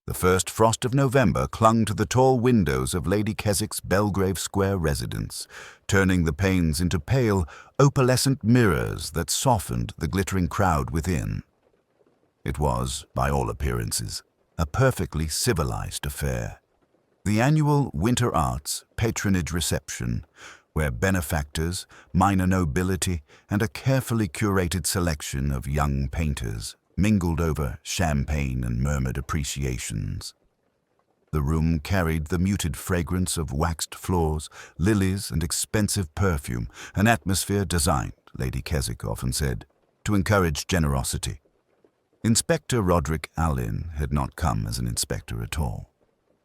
The first frost of November clung to the tall windows of Lady Keswick's Belgrave Square residence, turning the panes into pale, opalescent mirrors that softened the glittering crowd within. It was, by all appearances, a perfectly civilized affair. The annual Winter Arts patronage reception, where benefactors, minor nobility, and a carefully curated selection of young painters mingled over champagne and murmured appreciations. The room carried the muted fragrance of waxed floors, lilies, and expensive perfume, an atmosphere designed, Lady Keswick often said, to encourage generosity. Inspector Roderick Alleyn had not come as an inspector at all.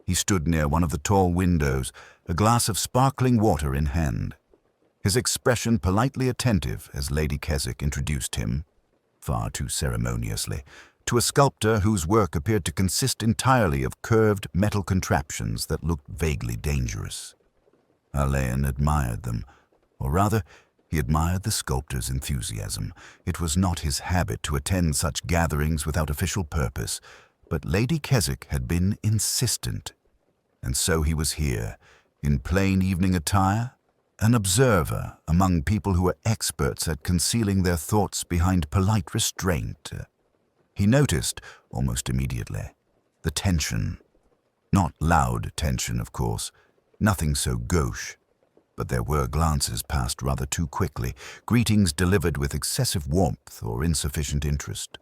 He stood near one of the tall windows, a glass of sparkling water in hand, his expression politely attentive as Lady Keswick introduced him, far too ceremoniously, to a sculptor whose work appeared to consist entirely of curved metal contraptions that looked vaguely dangerous. Alleyn admired them, or rather, he admired the sculptor's enthusiasm. It was not his habit to attend such gatherings without official purpose, but Lady Keswick had been insistent, and so he was here, in plain evening attire, an observer among people who were experts at concealing their thoughts behind polite restraint. He noticed, almost immediately, the tension. Not loud tension, of course, nothing so gauche, but there were glances passed rather too quickly, greetings delivered with excessive warmth or insufficient interest.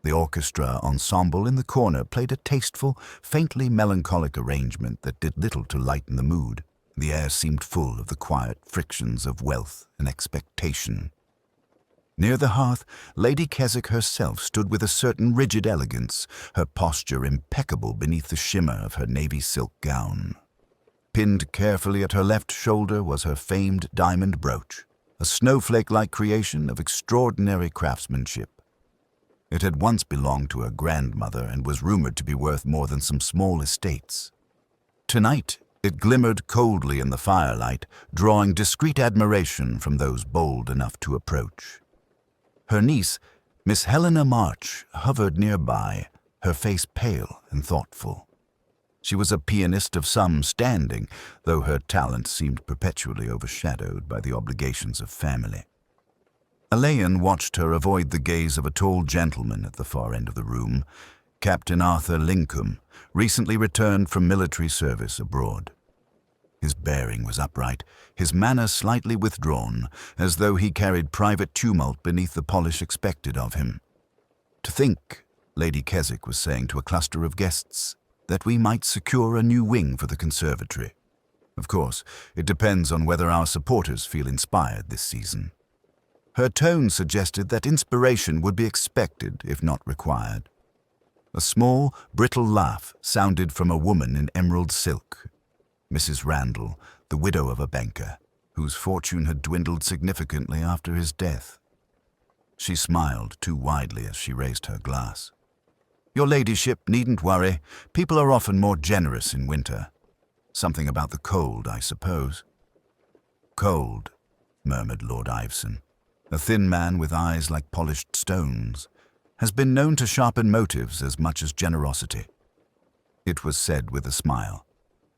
The orchestra ensemble in the corner played a tasteful, faintly melancholic arrangement that did little to lighten the mood. The air seemed full of the quiet frictions of wealth and expectation. Near the hearth, Lady Keswick herself stood with a certain rigid elegance, her posture impeccable beneath the shimmer of her navy silk gown. Pinned carefully at her left shoulder was her famed diamond brooch, a snowflake-like creation of extraordinary craftsmanship. It had once belonged to her grandmother and was rumored to be worth more than some small estates. Tonight, it glimmered coldly in the firelight, drawing discreet admiration from those bold enough to approach. Her niece, Miss Helena March, hovered nearby, her face pale and thoughtful. She was a pianist of some standing, though her talent seemed perpetually overshadowed by the obligations of family. Alleyn watched her avoid the gaze of a tall gentleman at the far end of the room, Captain Arthur Lincoln, recently returned from military service abroad. His bearing was upright, his manner slightly withdrawn, as though he carried private tumult beneath the polish expected of him. "To think," Lady Keswick was saying to a cluster of guests, "that we might secure a new wing for the conservatory. Of course, it depends on whether our supporters feel inspired this season." Her tone suggested that inspiration would be expected, if not required. A small, brittle laugh sounded from a woman in emerald silk, Mrs. Randall, the widow of a banker, whose fortune had dwindled significantly after his death. She smiled too widely as she raised her glass. "Your ladyship needn't worry. People are often more generous in winter. Something about the cold, I suppose." "Cold," murmured Lord Iveson, a thin man with eyes like polished stones, has been known to sharpen motives as much as generosity. It was said with a smile,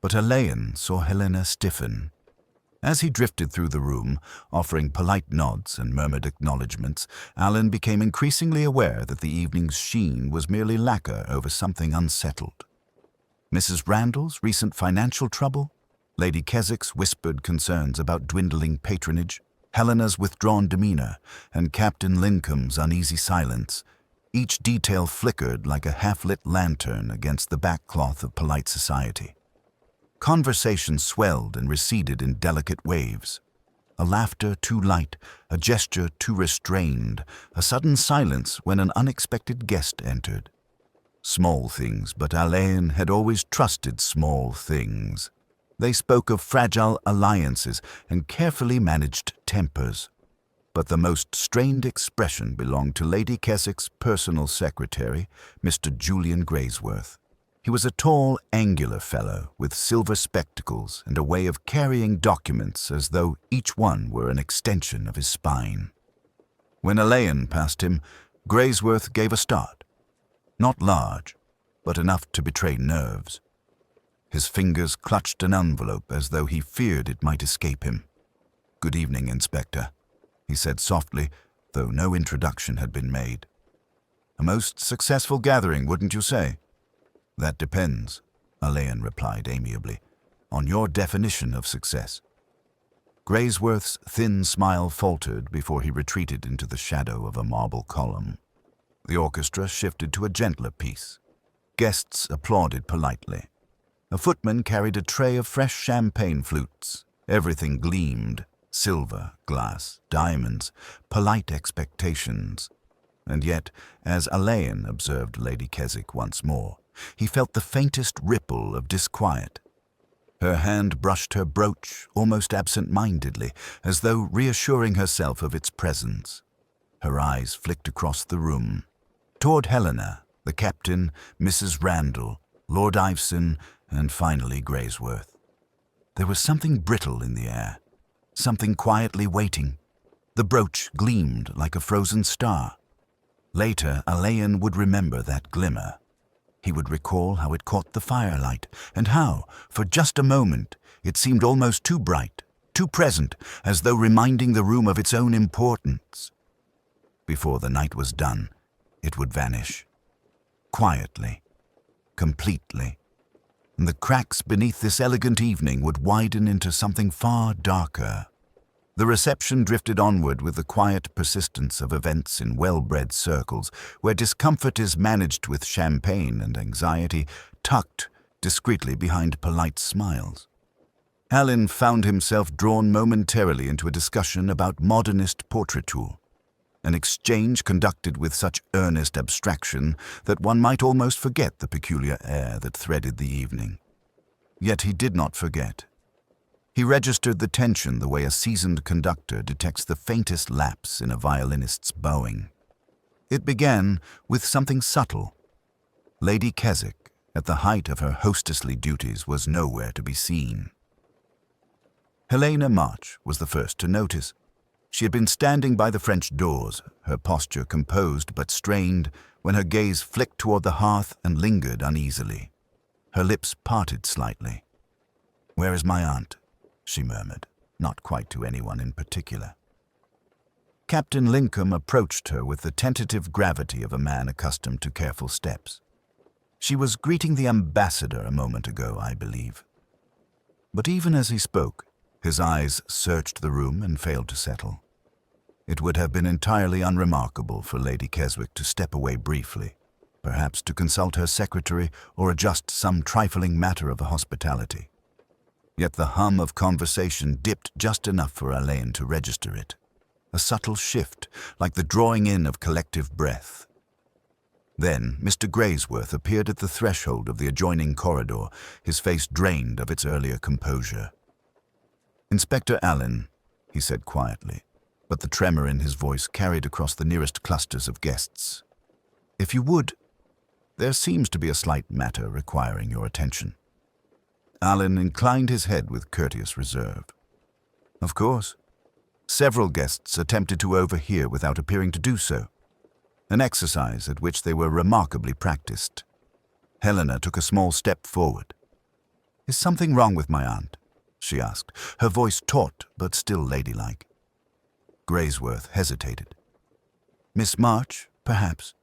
but Alleyn saw Helena stiffen. As he drifted through the room, offering polite nods and murmured acknowledgments, Alleyn became increasingly aware that the evening's sheen was merely lacquer over something unsettled. Mrs. Randall's recent financial trouble, Lady Keswick's whispered concerns about dwindling patronage, Helena's withdrawn demeanor, and Captain Lincoln's uneasy silence. Each detail flickered like a half-lit lantern against the backcloth of polite society. Conversation swelled and receded in delicate waves. A laughter too light, a gesture too restrained, a sudden silence when an unexpected guest entered. Small things, but Alleyn had always trusted small things. They spoke of fragile alliances and carefully managed tempers. But the most strained expression belonged to Lady Keswick's personal secretary, Mr. Julian Graysworth. He was a tall, angular fellow with silver spectacles and a way of carrying documents as though each one were an extension of his spine. When Alleyn passed him, Graysworth gave a start. Not large, but enough to betray nerves. His fingers clutched an envelope as though he feared it might escape him. "Good evening, Inspector," he said softly, though no introduction had been made. "A most successful gathering, wouldn't you say?" "That depends," Alleyn replied amiably, "on your definition of success." Graysworth's thin smile faltered before he retreated into the shadow of a marble column. The orchestra shifted to a gentler piece. Guests applauded politely. A footman carried a tray of fresh champagne flutes. Everything gleamed: silver, glass, diamonds, polite expectations. And yet, as Alleyn observed Lady Keswick once more, he felt the faintest ripple of disquiet. Her hand brushed her brooch almost absent-mindedly, as though reassuring herself of its presence. Her eyes flicked across the room, toward Helena, the captain, Mrs. Randall, Lord Iveson, and finally Graysworth. There was something brittle in the air, something quietly waiting. The brooch gleamed like a frozen star. Later, Alleyn would remember that glimmer. He would recall how it caught the firelight, and how, for just a moment, it seemed almost too bright, too present, as though reminding the room of its own importance. Before the night was done, it would vanish. Quietly, completely. And the cracks beneath this elegant evening would widen into something far darker. The reception drifted onward with the quiet persistence of events in well-bred circles, where discomfort is managed with champagne and anxiety tucked discreetly behind polite smiles. Alleyn found himself drawn momentarily into a discussion about modernist portraiture, an exchange conducted with such earnest abstraction that one might almost forget the peculiar air that threaded the evening. Yet he did not forget. He registered the tension the way a seasoned conductor detects the faintest lapse in a violinist's bowing. It began with something subtle. Lady Keswick, at the height of her hostessly duties, was nowhere to be seen. Helena March was the first to notice. She had been standing by the French doors, her posture composed but strained, when her gaze flicked toward the hearth and lingered uneasily. Her lips parted slightly. "Where is my aunt?" she murmured, not quite to anyone in particular. Captain Lincoln approached her with the tentative gravity of a man accustomed to careful steps. "She was greeting the ambassador a moment ago, I believe." But even as he spoke, his eyes searched the room and failed to settle. It would have been entirely unremarkable for Lady Keswick to step away briefly, perhaps to consult her secretary or adjust some trifling matter of hospitality. Yet the hum of conversation dipped just enough for Alleyn to register it. A subtle shift, like the drawing in of collective breath. Then Mr. Graysworth appeared at the threshold of the adjoining corridor, his face drained of its earlier composure. "Inspector Alleyn," he said quietly, but the tremor in his voice carried across the nearest clusters of guests. "If you would, there seems to be a slight matter requiring your attention." Alleyn inclined his head with courteous reserve. "Of course." Several guests attempted to overhear without appearing to do so, an exercise at which they were remarkably practiced. Helena took a small step forward. "Is something wrong with my aunt?" she asked, her voice taut but still ladylike. Graysworth hesitated. "Miss March, perhaps.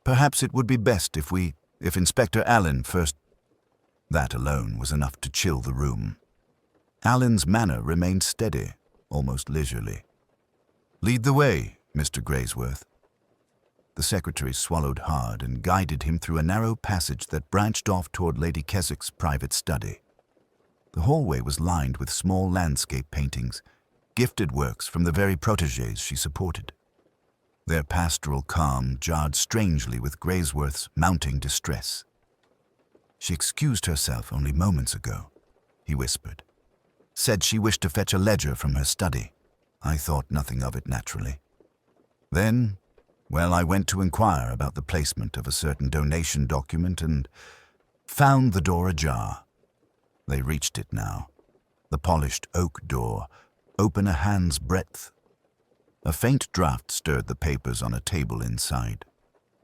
Perhaps it would be best if Inspector Alleyn first—" That alone was enough to chill the room. Alleyn's manner remained steady, almost leisurely. "Lead the way, Mr. Graysworth." The secretary swallowed hard and guided him through a narrow passage that branched off toward Lady Keswick's private study. The hallway was lined with small landscape paintings, gifted works from the very protégés she supported. Their pastoral calm jarred strangely with Graysworth's mounting distress. "She excused herself only moments ago," he whispered. "Said she wished to fetch a ledger from her study. I thought nothing of it, naturally. Then, I went to inquire about the placement of a certain donation document and found the door ajar. They reached it now. The polished oak door, open a hand's breadth. A faint draught stirred the papers on a table inside.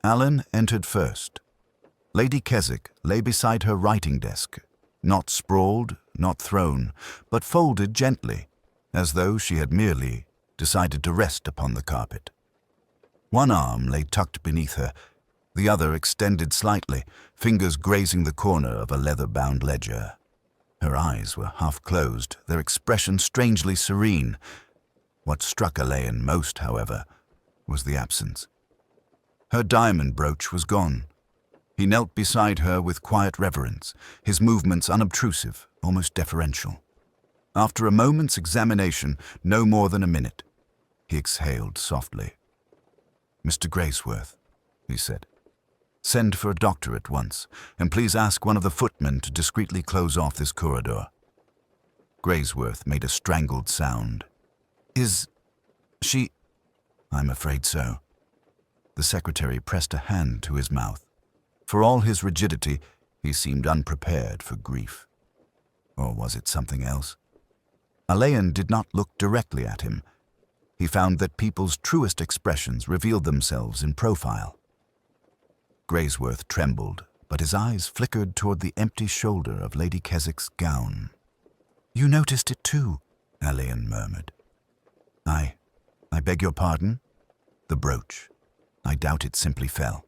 Alleyn entered first. Lady Keswick lay beside her writing desk, not sprawled, not thrown, but folded gently, as though she had merely decided to rest upon the carpet. One arm lay tucked beneath her, the other extended slightly, fingers grazing the corner of a leather-bound ledger. Her eyes were half closed, their expression strangely serene. What struck Alleyn most, however, was the absence. Her diamond brooch was gone. He knelt beside her with quiet reverence, his movements unobtrusive, almost deferential. After a moment's examination, no more than a minute, he exhaled softly. "Mr. Graysworth," he said, "send for a doctor at once, and please ask one of the footmen to discreetly close off this corridor." Graysworth made a strangled sound. "Is she—" "I'm afraid so." The secretary pressed a hand to his mouth. For all his rigidity, he seemed unprepared for grief. Or was it something else? Alleyn did not look directly at him. He found that people's truest expressions revealed themselves in profile. Graysworth trembled, but his eyes flickered toward the empty shoulder of Lady Keswick's gown. "You noticed it too," Alleyn murmured. I beg your pardon?" "The brooch. I doubt it simply fell."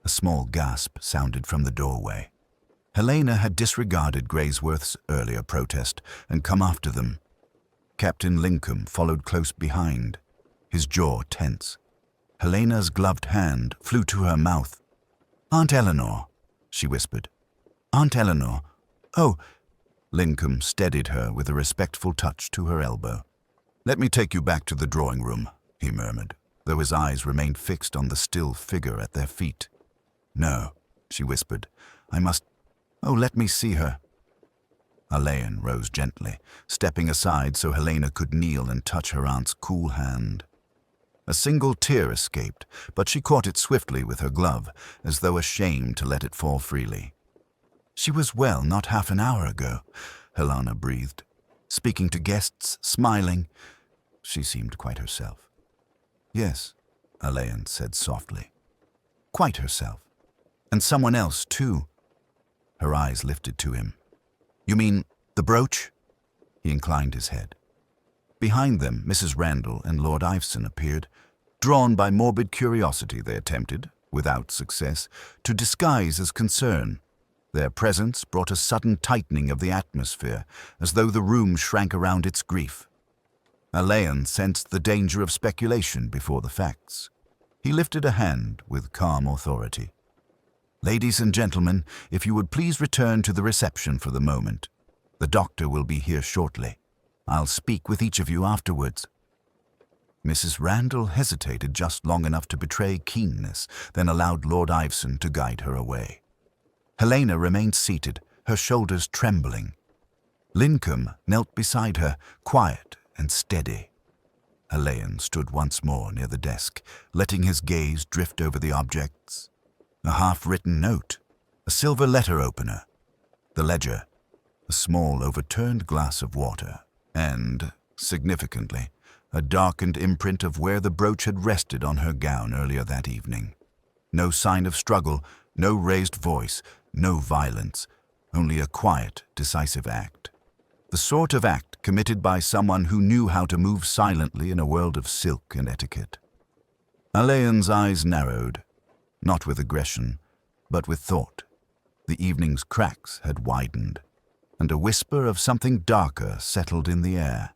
A small gasp sounded from the doorway. Helena had disregarded Graysworth's earlier protest and come after them. Captain Lincoln followed close behind, his jaw tense. Helena's gloved hand flew to her mouth. "Aunt Eleanor," she whispered. "Aunt Eleanor. Oh." Lincoln steadied her with a respectful touch to her elbow. "Let me take you back to the drawing room," he murmured, though his eyes remained fixed on the still figure at their feet. "No," she whispered. "I must— Oh, let me see her." Alleyn rose gently, stepping aside so Helena could kneel and touch her aunt's cool hand. A single tear escaped, but she caught it swiftly with her glove, as though ashamed to let it fall freely. "She was well not half an hour ago," Helena breathed. "Speaking to guests, smiling. She seemed quite herself." "Yes," Alleyn said softly. "Quite herself. And someone else, too." Her eyes lifted to him. "You mean the brooch?" He inclined his head. Behind them, Mrs. Randall and Lord Iveson appeared. Drawn by morbid curiosity, they attempted, without success, to disguise as concern. Their presence brought a sudden tightening of the atmosphere, as though the room shrank around its grief. Alleyn sensed the danger of speculation before the facts. He lifted a hand with calm authority. "Ladies and gentlemen, if you would please return to the reception for the moment. The doctor will be here shortly. I'll speak with each of you afterwards." Mrs. Randall hesitated just long enough to betray keenness, then allowed Lord Iveson to guide her away. Helena remained seated, her shoulders trembling. Lincoln knelt beside her, quiet and steady. Alleyn stood once more near the desk, letting his gaze drift over the objects. A half-written note, a silver letter opener, the ledger, a small overturned glass of water, and, significantly, a darkened imprint of where the brooch had rested on her gown earlier that evening. No sign of struggle, no raised voice, no violence, only a quiet, decisive act. The sort of act committed by someone who knew how to move silently in a world of silk and etiquette. Alleyn's eyes narrowed, not with aggression, but with thought. The evening's cracks had widened, and a whisper of something darker settled in the air.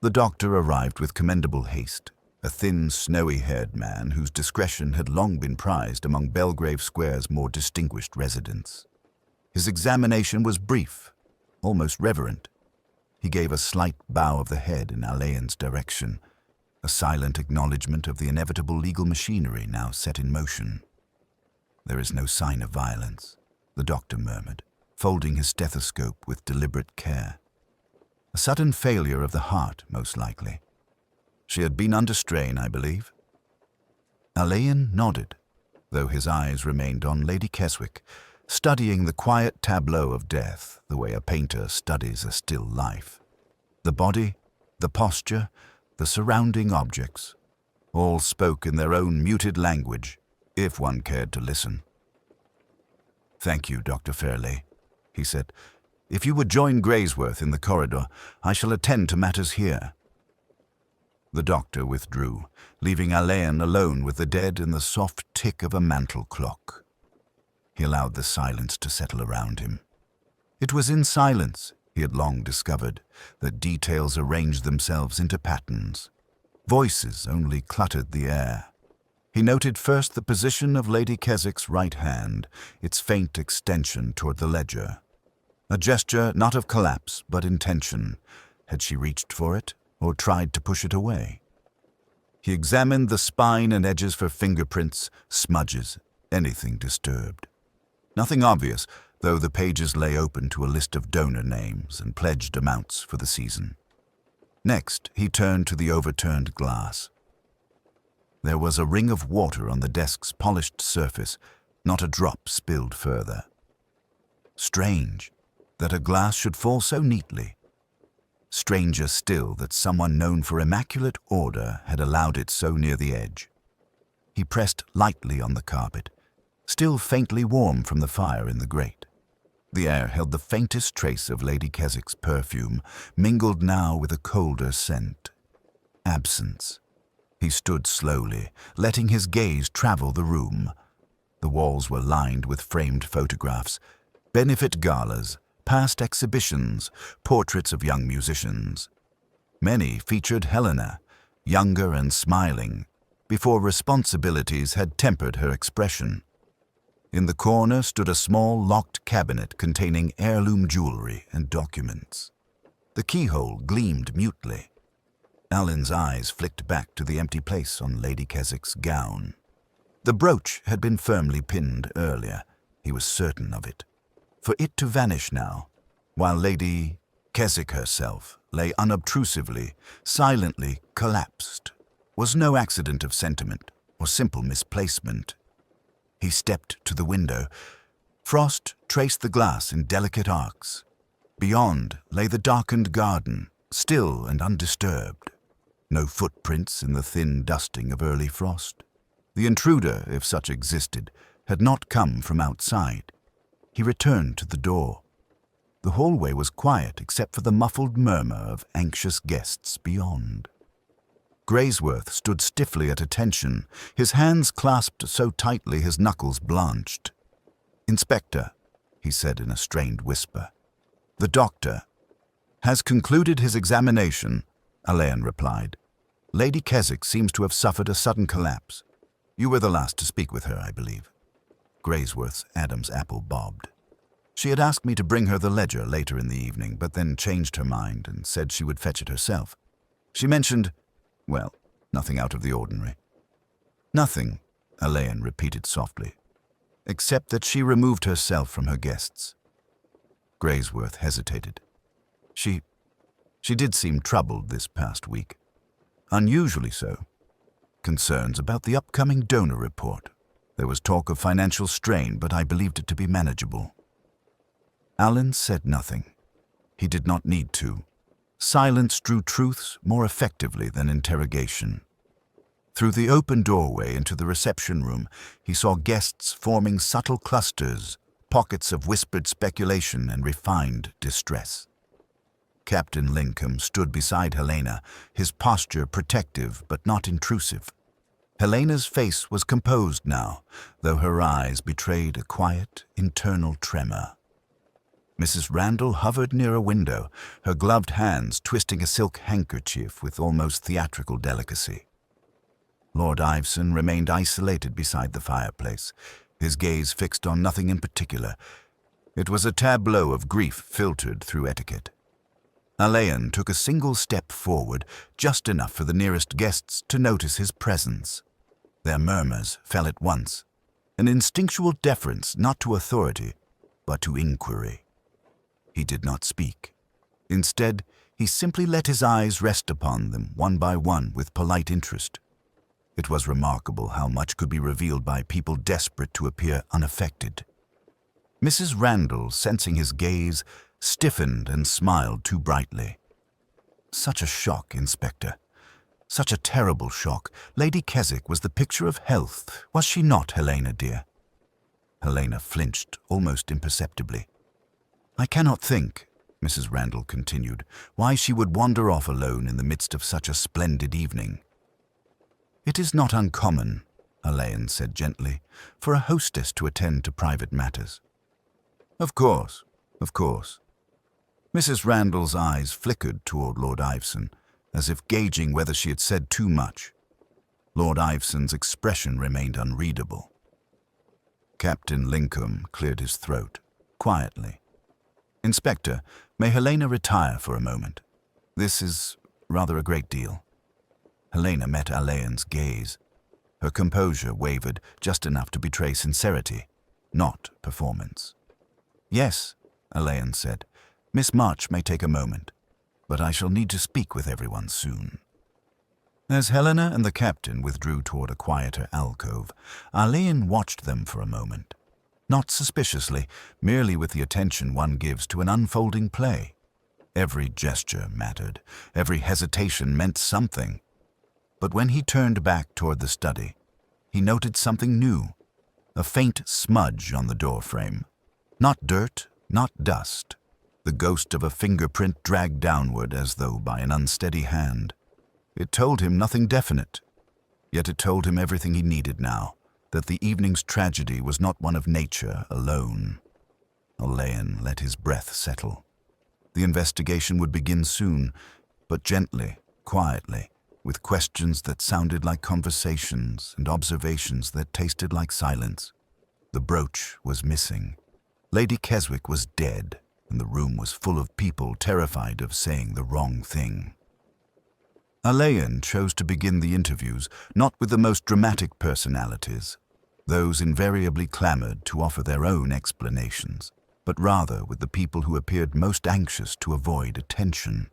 The doctor arrived with commendable haste, a thin, snowy-haired man whose discretion had long been prized among Belgrave Square's more distinguished residents. His examination was brief, almost reverent. He gave a slight bow of the head in Alleyn's direction, a silent acknowledgement of the inevitable legal machinery now set in motion. "There is no sign of violence," the doctor murmured, folding his stethoscope with deliberate care. "A sudden failure of the heart, most likely. She had been under strain, I believe." Alleyn nodded, though his eyes remained on Lady Keswick, studying the quiet tableau of death the way a painter studies a still life. The body, the posture, the surrounding objects, all spoke in their own muted language, if one cared to listen. "Thank you, Dr. Fairley," he said. "If you would join Graysworth in the corridor, I shall attend to matters here." The doctor withdrew, leaving Alleyn alone with the dead and the soft tick of a mantel clock. He allowed the silence to settle around him. It was in silence, he had long discovered, that details arranged themselves into patterns. Voices only cluttered the air. He noted first the position of Lady Keswick's right hand, its faint extension toward the ledger. A gesture not of collapse, but intention. Had she reached for it, or tried to push it away? He examined the spine and edges for fingerprints, smudges, anything disturbed. Nothing obvious, though the pages lay open to a list of donor names and pledged amounts for the season. Next, he turned to the overturned glass. There was a ring of water on the desk's polished surface, not a drop spilled further. Strange that a glass should fall so neatly. Stranger still that someone known for immaculate order had allowed it so near the edge. He pressed lightly on the carpet, still faintly warm from the fire in the grate. The air held the faintest trace of Lady Keswick's perfume, mingled now with a colder scent. Absence. He stood slowly, letting his gaze travel the room. The walls were lined with framed photographs, benefit galas, past exhibitions, portraits of young musicians. Many featured Helena, younger and smiling, before responsibilities had tempered her expression. In the corner stood a small locked cabinet containing heirloom jewelry and documents. The keyhole gleamed mutely. Alleyn's eyes flicked back to the empty place on Lady Keswick's gown. The brooch had been firmly pinned earlier. He was certain of it. For it to vanish now, while Lady Keswick herself lay unobtrusively, silently collapsed, was no accident of sentiment or simple misplacement. He stepped to the window. Frost traced the glass in delicate arcs. Beyond lay the darkened garden, still and undisturbed. No footprints in the thin dusting of early frost. The intruder, if such existed, had not come from outside. He returned to the door. The hallway was quiet except for the muffled murmur of anxious guests beyond. Graysworth stood stiffly at attention, his hands clasped so tightly his knuckles blanched. "Inspector," he said in a strained whisper. "The doctor has concluded his examination," Alleyn replied. "Lady Keswick seems to have suffered a sudden collapse. You were the last to speak with her, I believe." Graysworth's Adam's apple bobbed. "She had asked me to bring her the ledger later in the evening, but then changed her mind and said she would fetch it herself. She mentioned, well, nothing out of the ordinary." "Nothing," Alleyn repeated softly, "except that she removed herself from her guests." Graysworth hesitated. She did seem troubled this past week. Unusually so. Concerns about the upcoming donor report. There was talk of financial strain, but I believed it to be manageable." Alleyn said nothing. He did not need to. Silence drew truths more effectively than interrogation. Through the open doorway into the reception room, he saw guests forming subtle clusters, pockets of whispered speculation and refined distress. Captain Lincoln stood beside Helena, his posture protective but not intrusive. Helena's face was composed now, though her eyes betrayed a quiet, internal tremor. Mrs. Randall hovered near a window, her gloved hands twisting a silk handkerchief with almost theatrical delicacy. Lord Iveson remained isolated beside the fireplace, his gaze fixed on nothing in particular. It was a tableau of grief filtered through etiquette. Alleyn took a single step forward, just enough for the nearest guests to notice his presence. Their murmurs fell at once, an instinctual deference not to authority, but to inquiry. He did not speak. Instead, he simply let his eyes rest upon them one by one with polite interest. It was remarkable how much could be revealed by people desperate to appear unaffected. Mrs. Randall, sensing his gaze, stiffened and smiled too brightly. "Such a shock, Inspector. Such a terrible shock. Lady Keswick was the picture of health, was she not, Helena, dear?" Helena flinched almost imperceptibly. "I cannot think," Mrs. Randall continued, "why she would wander off alone in the midst of such a splendid evening." "It is not uncommon," Alleyn said gently, "for a hostess to attend to private matters." Of course. Mrs. Randall's eyes flickered toward Lord Iveson, as if gauging whether she had said too much. Lord Iveson's expression remained unreadable. Captain Lincoln cleared his throat, quietly. "Inspector, may Helena retire for a moment? This is rather a great deal." Helena met Alleyn's gaze. Her composure wavered just enough to betray sincerity, not performance. "Yes," Alleyn said, "Miss March may take a moment, but I shall need to speak with everyone soon." As Helena and the captain withdrew toward a quieter alcove, Alleyn watched them for a moment. Not suspiciously, merely with the attention one gives to an unfolding play. Every gesture mattered, every hesitation meant something. But when he turned back toward the study, he noted something new, a faint smudge on the doorframe. Not dirt, not dust, the ghost of a fingerprint dragged downward as though by an unsteady hand. It told him nothing definite, yet it told him everything he needed now, that the evening's tragedy was not one of nature alone. Alleyn let his breath settle. The investigation would begin soon, but gently, quietly, with questions that sounded like conversations and observations that tasted like silence. The brooch was missing. Lady Keswick was dead, and the room was full of people terrified of saying the wrong thing. Alleyn chose to begin the interviews not with the most dramatic personalities. Those invariably clamored to offer their own explanations, but rather with the people who appeared most anxious to avoid attention.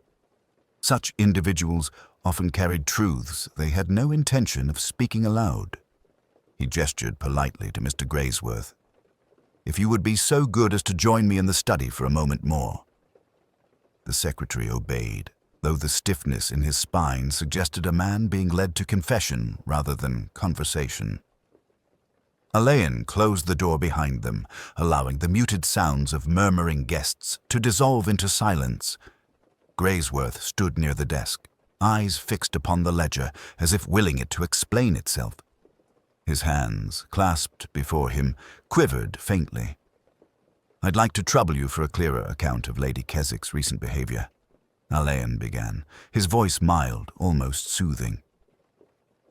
Such individuals often carried truths they had no intention of speaking aloud. He gestured politely to Mr. Graysworth. "If you would be so good as to join me in the study for a moment more." The secretary obeyed, though the stiffness in his spine suggested a man being led to confession rather than conversation. Alleyn closed the door behind them, allowing the muted sounds of murmuring guests to dissolve into silence. Graysworth stood near the desk, eyes fixed upon the ledger, as if willing it to explain itself. His hands, clasped before him, quivered faintly. "I'd like to trouble you for a clearer account of Lady Keswick's recent behavior," Alleyn began, his voice mild, almost soothing.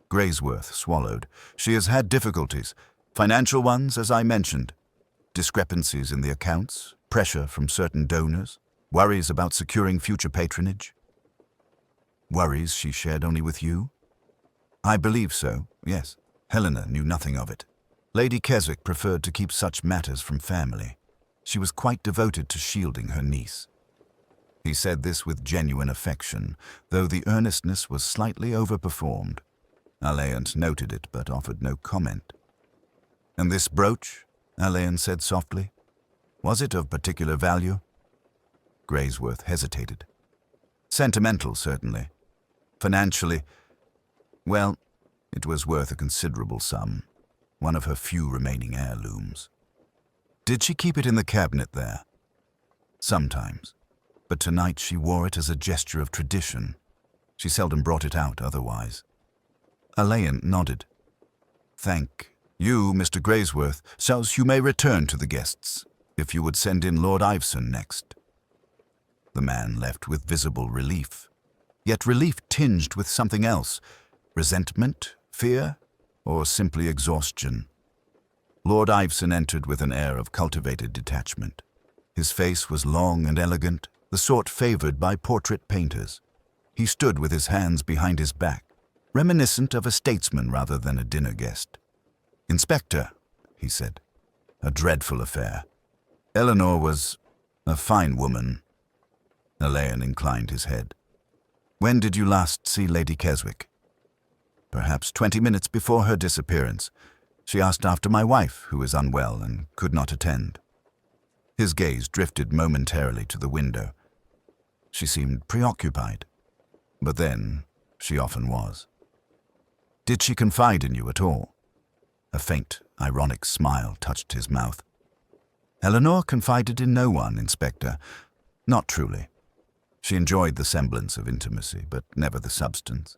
Graysworth swallowed. "She has had difficulties. Financial ones, as I mentioned. Discrepancies in the accounts, pressure from certain donors, worries about securing future patronage." "Worries she shared only with you?" "I believe so, yes. Helena knew nothing of it. Lady Keswick preferred to keep such matters from family. She was quite devoted to shielding her niece." He said this with genuine affection, though the earnestness was slightly overperformed. Alleyn noted it, but offered no comment. "And this brooch?" Alleyn said softly. "Was it of particular value?" Graysworth hesitated. "Sentimental, certainly. Financially, well, it was worth a considerable sum, one of her few remaining heirlooms." "Did she keep it in the cabinet there?" "Sometimes, but tonight she wore it as a gesture of tradition. She seldom brought it out otherwise." Alleyn nodded. "Thank you, Mr. Graysworth, so you may return to the guests, if you would send in Lord Iveson next." The man left with visible relief, yet relief tinged with something else, resentment, fear, or simply exhaustion. Lord Iveson entered with an air of cultivated detachment. His face was long and elegant, the sort favored by portrait painters. He stood with his hands behind his back, reminiscent of a statesman rather than a dinner guest. "Inspector," he said, "a dreadful affair. Eleanor was a fine woman." Alleyn inclined his head. "When did you last see Lady Keswick?" "Perhaps 20 minutes before her disappearance. She asked after my wife, who is unwell and could not attend." His gaze drifted momentarily to the window. She seemed preoccupied, but then she often was. "Did she confide in you at all?" A faint, ironic smile touched his mouth. Eleanor confided in no one, Inspector. Not truly. She enjoyed the semblance of intimacy, but never the substance.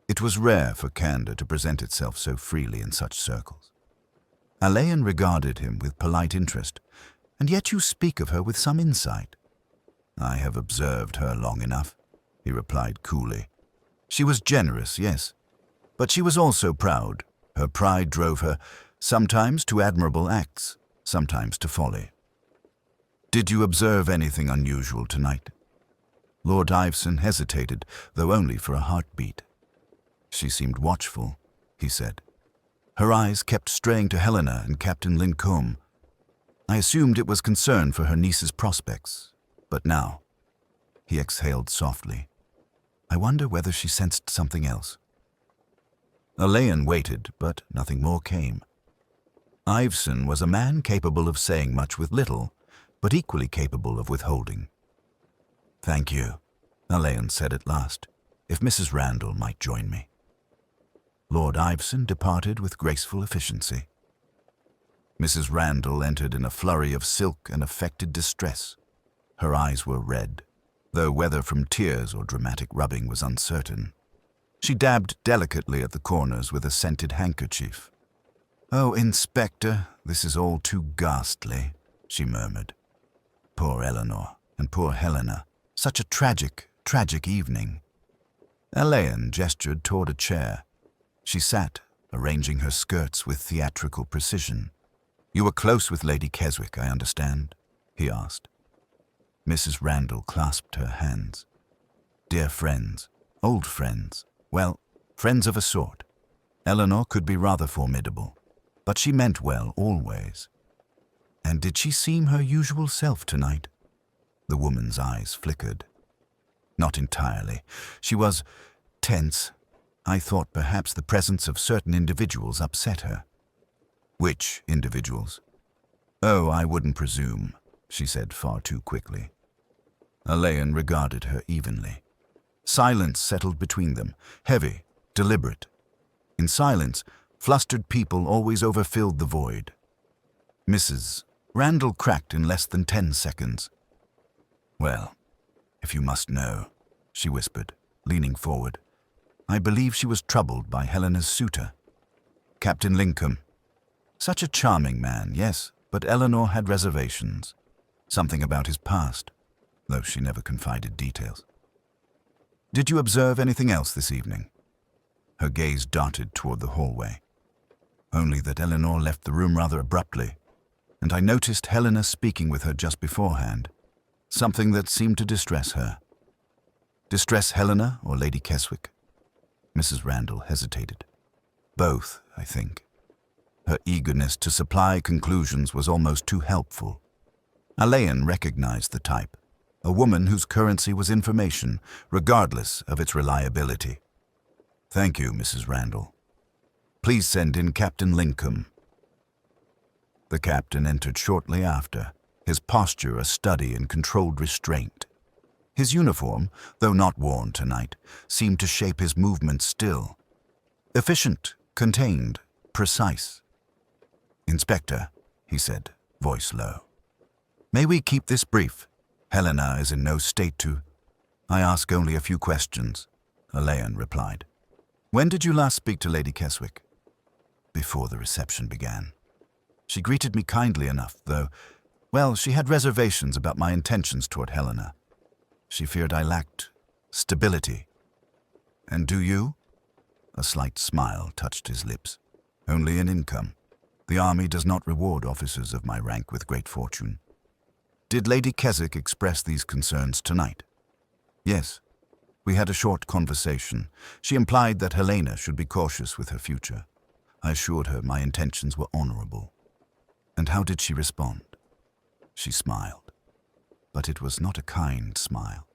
It was rare for candor to present itself so freely in such circles. Alleyn regarded him with polite interest, and yet you speak of her with some insight. I have observed her long enough, he replied coolly. She was generous, yes, but she was also proud. Her pride drove her sometimes to admirable acts, sometimes to folly. Did you observe anything unusual tonight? Lord Iveson hesitated, though only for a heartbeat. She seemed watchful, he said. Her eyes kept straying to Helena and Captain Lincombe. I assumed it was concern for her niece's prospects, but now, he exhaled softly. I wonder whether she sensed something else. Alleyn waited, but nothing more came. Iveson was a man capable of saying much with little, but equally capable of withholding. Thank you, Alleyn said at last, if Mrs. Randall might join me. Lord Iveson departed with graceful efficiency. Mrs. Randall entered in a flurry of silk and affected distress. Her eyes were red, though whether from tears or dramatic rubbing was uncertain. She dabbed delicately at the corners with a scented handkerchief. Oh, Inspector, this is all too ghastly, she murmured. Poor Eleanor and poor Helena. Such a tragic, tragic evening. Alleyn gestured toward a chair. She sat, arranging her skirts with theatrical precision. You were close with Lady Keswick, I understand, he asked. Mrs. Randall clasped her hands. Dear friends, old friends, well, friends of a sort. Eleanor could be rather formidable, but she meant well always. And did she seem her usual self tonight? The woman's eyes flickered. Not entirely. She was tense. I thought perhaps the presence of certain individuals upset her. Which individuals? Oh, I wouldn't presume, she said far too quickly. Alleyn regarded her evenly. Silence settled between them, heavy, deliberate. In silence, flustered people always overfilled the void. Mrs. Randall cracked in less than 10 seconds. Well, if you must know, she whispered, leaning forward. I believe she was troubled by Helena's suitor, Captain Lincombe. Such a charming man, yes, but Eleanor had reservations. Something about his past, though she never confided details. Did you observe anything else this evening? Her gaze darted toward the hallway. Only that Eleanor left the room rather abruptly, and I noticed Helena speaking with her just beforehand, something that seemed to distress her. Distress Helena or Lady Keswick? Mrs. Randall hesitated. Both, I think. Her eagerness to supply conclusions was almost too helpful. Alleyn recognized the type, a woman whose currency was information, regardless of its reliability. Thank you, Mrs. Randall. Please send in Captain Lincombe. The captain entered shortly after, his posture a study in controlled restraint. His uniform, though not worn tonight, seemed to shape his movements still. Efficient, contained, precise. Inspector, he said, voice low. May we keep this brief? Helena is in no state to... I ask only a few questions, Alleyn replied. When did you last speak to Lady Keswick? Before the reception began. She greeted me kindly enough, though, well, she had reservations about my intentions toward Helena. She feared I lacked stability. And do you? A slight smile touched his lips. Only an income. The army does not reward officers of my rank with great fortune. Did Lady Keswick express these concerns tonight? Yes. We had a short conversation. She implied that Helena should be cautious with her future. I assured her my intentions were honorable. And how did she respond? She smiled, but it was not a kind smile.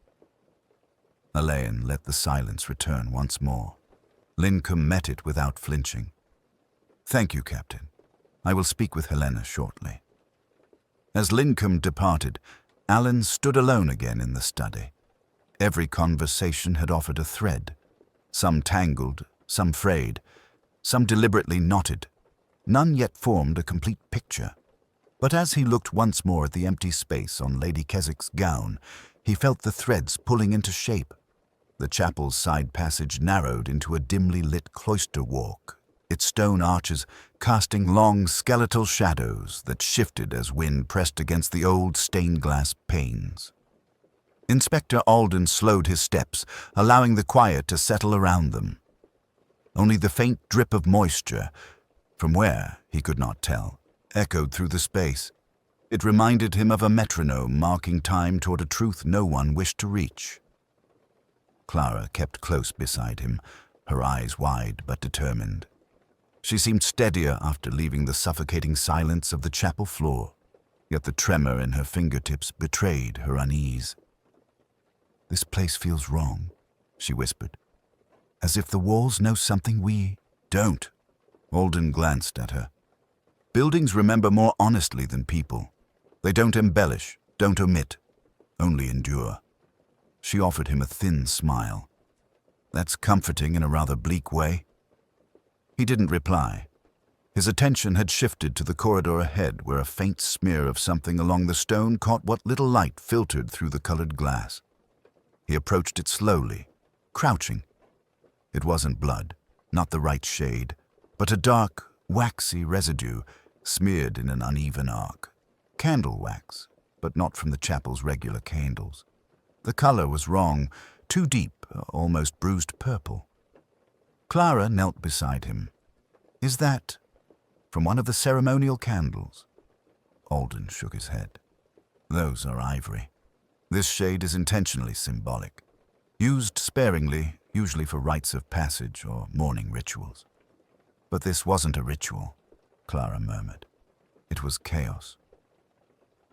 Alleyn let the silence return once more. Lincombe met it without flinching. Thank you, Captain. I will speak with Helena shortly. As Lincombe departed, Alleyn stood alone again in the study. Every conversation had offered a thread, some tangled, some frayed, some deliberately knotted, None yet formed a complete picture. But as he looked once more at the empty space on Lady Keswick's gown, he felt the threads pulling into shape. The chapel's side passage narrowed into a dimly lit cloister walk, its stone arches casting long skeletal shadows that shifted as wind pressed against the old stained-glass panes. Inspector Alden slowed his steps, allowing the quiet to settle around them. Only the faint drip of moisture, from where he could not tell, echoed through the space. It reminded him of a metronome marking time toward a truth no one wished to reach. Clara kept close beside him, her eyes wide but determined. She seemed steadier after leaving the suffocating silence of the chapel floor, yet the tremor in her fingertips betrayed her unease. "This place feels wrong," she whispered, "as if the walls know something we don't." Alden glanced at her. Buildings remember more honestly than people. They don't embellish, don't omit, only endure. She offered him a thin smile. "That's comforting in a rather bleak way." He didn't reply. His attention had shifted to the corridor ahead, where a faint smear of something along the stone caught what little light filtered through the colored glass. He approached it slowly, crouching. It wasn't blood, not the right shade, but a dark, waxy residue smeared in an uneven arc. Candle wax, but not from the chapel's regular candles. The color was wrong, too deep, almost bruised purple. Clara knelt beside him. "Is that from one of the ceremonial candles?" Alden shook his head. "Those are ivory. This shade is intentionally symbolic, used sparingly, usually for rites of passage or mourning rituals." "But this wasn't a ritual," Clara murmured. "It was chaos."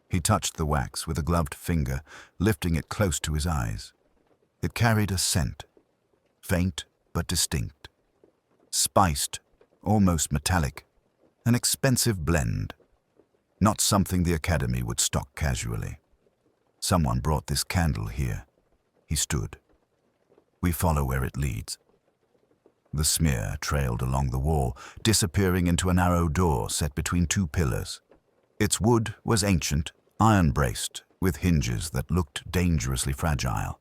He touched the wax with a gloved finger, lifting it close to his eyes. It carried a scent, faint but distinct. Spiced, almost metallic, an expensive blend. Not something the Academy would stock casually. "Someone brought this candle here." He stood. "We follow where it leads." The smear trailed along the wall, disappearing into a narrow door set between two pillars. Its wood was ancient, iron-braced, with hinges that looked dangerously fragile.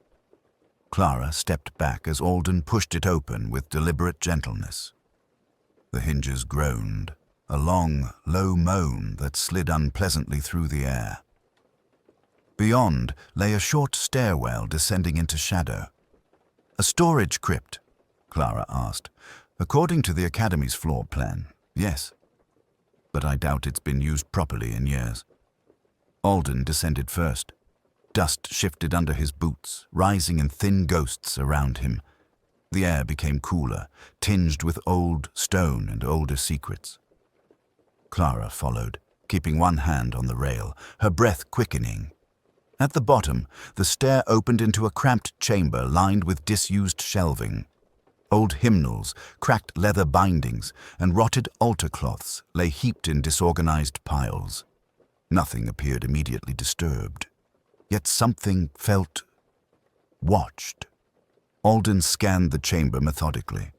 Clara stepped back as Alden pushed it open with deliberate gentleness. The hinges groaned, a long, low moan that slid unpleasantly through the air. Beyond lay a short stairwell descending into shadow. "A storage crypt?" Clara asked. "According to the Academy's floor plan, yes. But I doubt it's been used properly in years." Alden descended first. Dust shifted under his boots, rising in thin ghosts around him. The air became cooler, tinged with old stone and older secrets. Clara followed, keeping one hand on the rail, her breath quickening. At the bottom, the stair opened into a cramped chamber lined with disused shelving. Old hymnals, cracked leather bindings, and rotted altar cloths lay heaped in disorganized piles. Nothing appeared immediately disturbed. Yet something felt watched. Alden scanned the chamber methodically.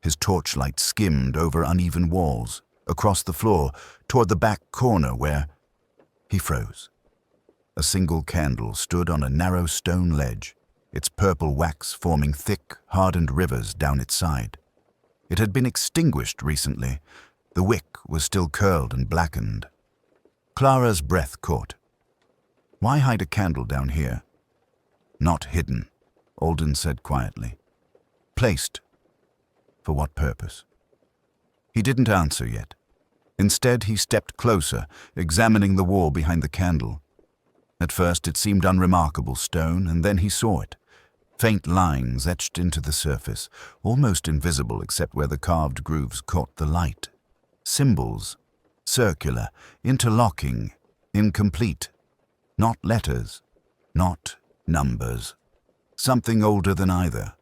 His torchlight skimmed over uneven walls, across the floor, toward the back corner where he froze. A single candle stood on a narrow stone ledge, its purple wax forming thick, hardened rivers down its side. It had been extinguished recently. The wick was still curled and blackened. Clara's breath caught. "Why hide a candle down here?" "Not hidden," Alden said quietly. "Placed. For what purpose?" He didn't answer yet. Instead, he stepped closer, examining the wall behind the candle. At first, it seemed unremarkable stone, and then he saw it. Faint lines etched into the surface, almost invisible except where the carved grooves caught the light. Symbols, circular, interlocking, incomplete. Not letters, not numbers. Something older than either.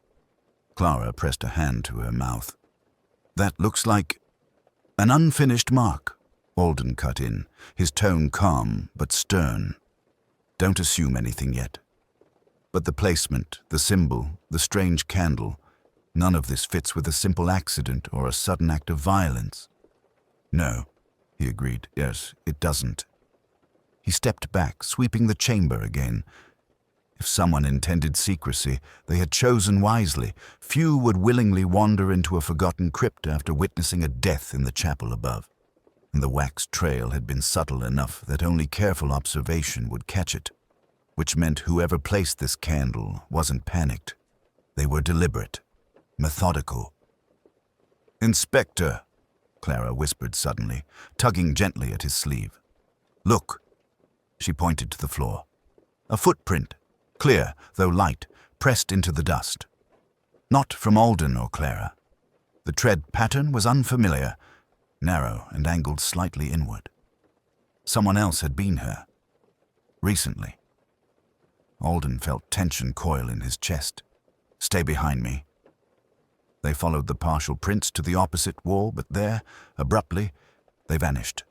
Clara pressed a hand to her mouth. "That looks like an unfinished mark," Alden cut in, his tone calm but stern. "Don't assume anything yet. But the placement, the symbol, the strange candle, none of this fits with a simple accident or a sudden act of violence." No, he agreed. Yes, it doesn't. He stepped back, sweeping the chamber again. If someone intended secrecy, they had chosen wisely. Few would willingly wander into a forgotten crypt after witnessing a death in the chapel above. And the wax trail had been subtle enough that only careful observation would catch it, which meant whoever placed this candle wasn't panicked. They were deliberate, methodical. "Inspector," Clara whispered suddenly, tugging gently at his sleeve. "Look." She pointed to the floor. A footprint, clear, though light, pressed into the dust. Not from Alden or Clara. The tread pattern was unfamiliar, narrow and angled slightly inward. Someone else had been here. Recently. Alden felt tension coil in his chest. "Stay behind me." They followed the partial prints to the opposite wall, but there, abruptly, they vanished.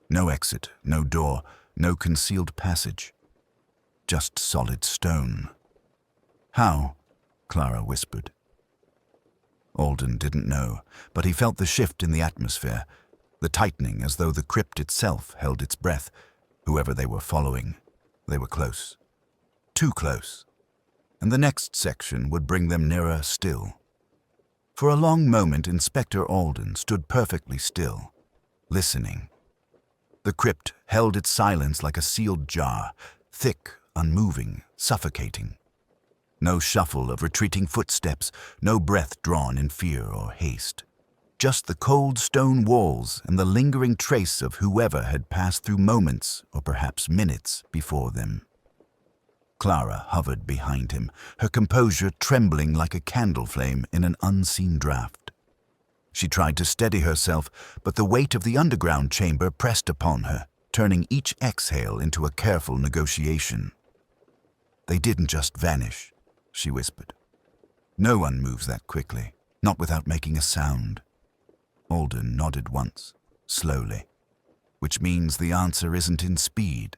No exit, no door, no concealed passage. Just solid stone. "How?" Clara whispered. Alden didn't know, but he felt the shift in the atmosphere, the tightening as though the crypt itself held its breath. Whoever they were following, they were close. Too close. And the next section would bring them nearer still. For a long moment, Inspector Alden stood perfectly still, listening. The crypt held its silence like a sealed jar, thick, unmoving, suffocating. No shuffle of retreating footsteps, no breath drawn in fear or haste. Just the cold stone walls and the lingering trace of whoever had passed through moments or perhaps minutes before them. Clara hovered behind him, her composure trembling like a candle flame in an unseen draught. She tried to steady herself, but the weight of the underground chamber pressed upon her, turning each exhale into a careful negotiation. "They didn't just vanish," she whispered. "No one moves that quickly, not without making a sound." Alden nodded once, slowly, which means the answer isn't in speed.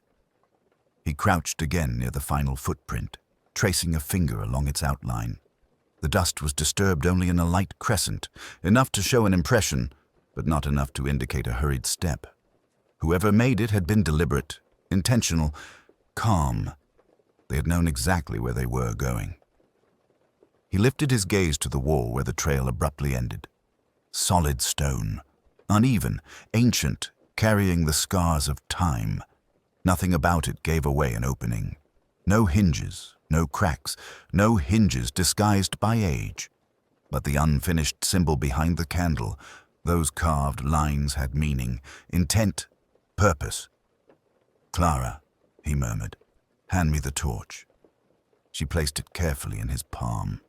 He crouched again near the final footprint, tracing a finger along its outline. The dust was disturbed only in a light crescent, enough to show an impression, but not enough to indicate a hurried step. Whoever made it had been deliberate, intentional, calm. They had known exactly where they were going. He lifted his gaze to the wall where the trail abruptly ended. Solid stone, uneven, ancient, carrying the scars of time. Nothing about it gave away an opening. No hinges, no cracks, no hinges disguised by age. But the unfinished symbol behind the candle, those carved lines had meaning, intent, purpose. "Clara," he murmured, "hand me the torch." She placed it carefully in his palm.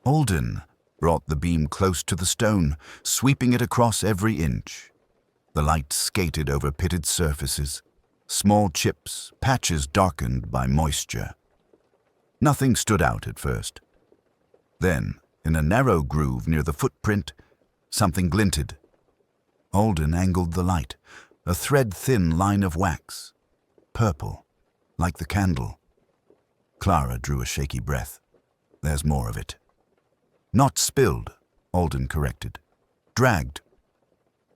Alden brought the beam close to the stone, sweeping it across every inch. The light skated over pitted surfaces, small chips, patches darkened by moisture. Nothing stood out at first. Then, in a narrow groove near the footprint, something glinted. Alden angled the light, a thread-thin line of wax, purple, like the candle. Clara drew a shaky breath. "There's more of it." "Not spilled," Alden corrected. "Dragged."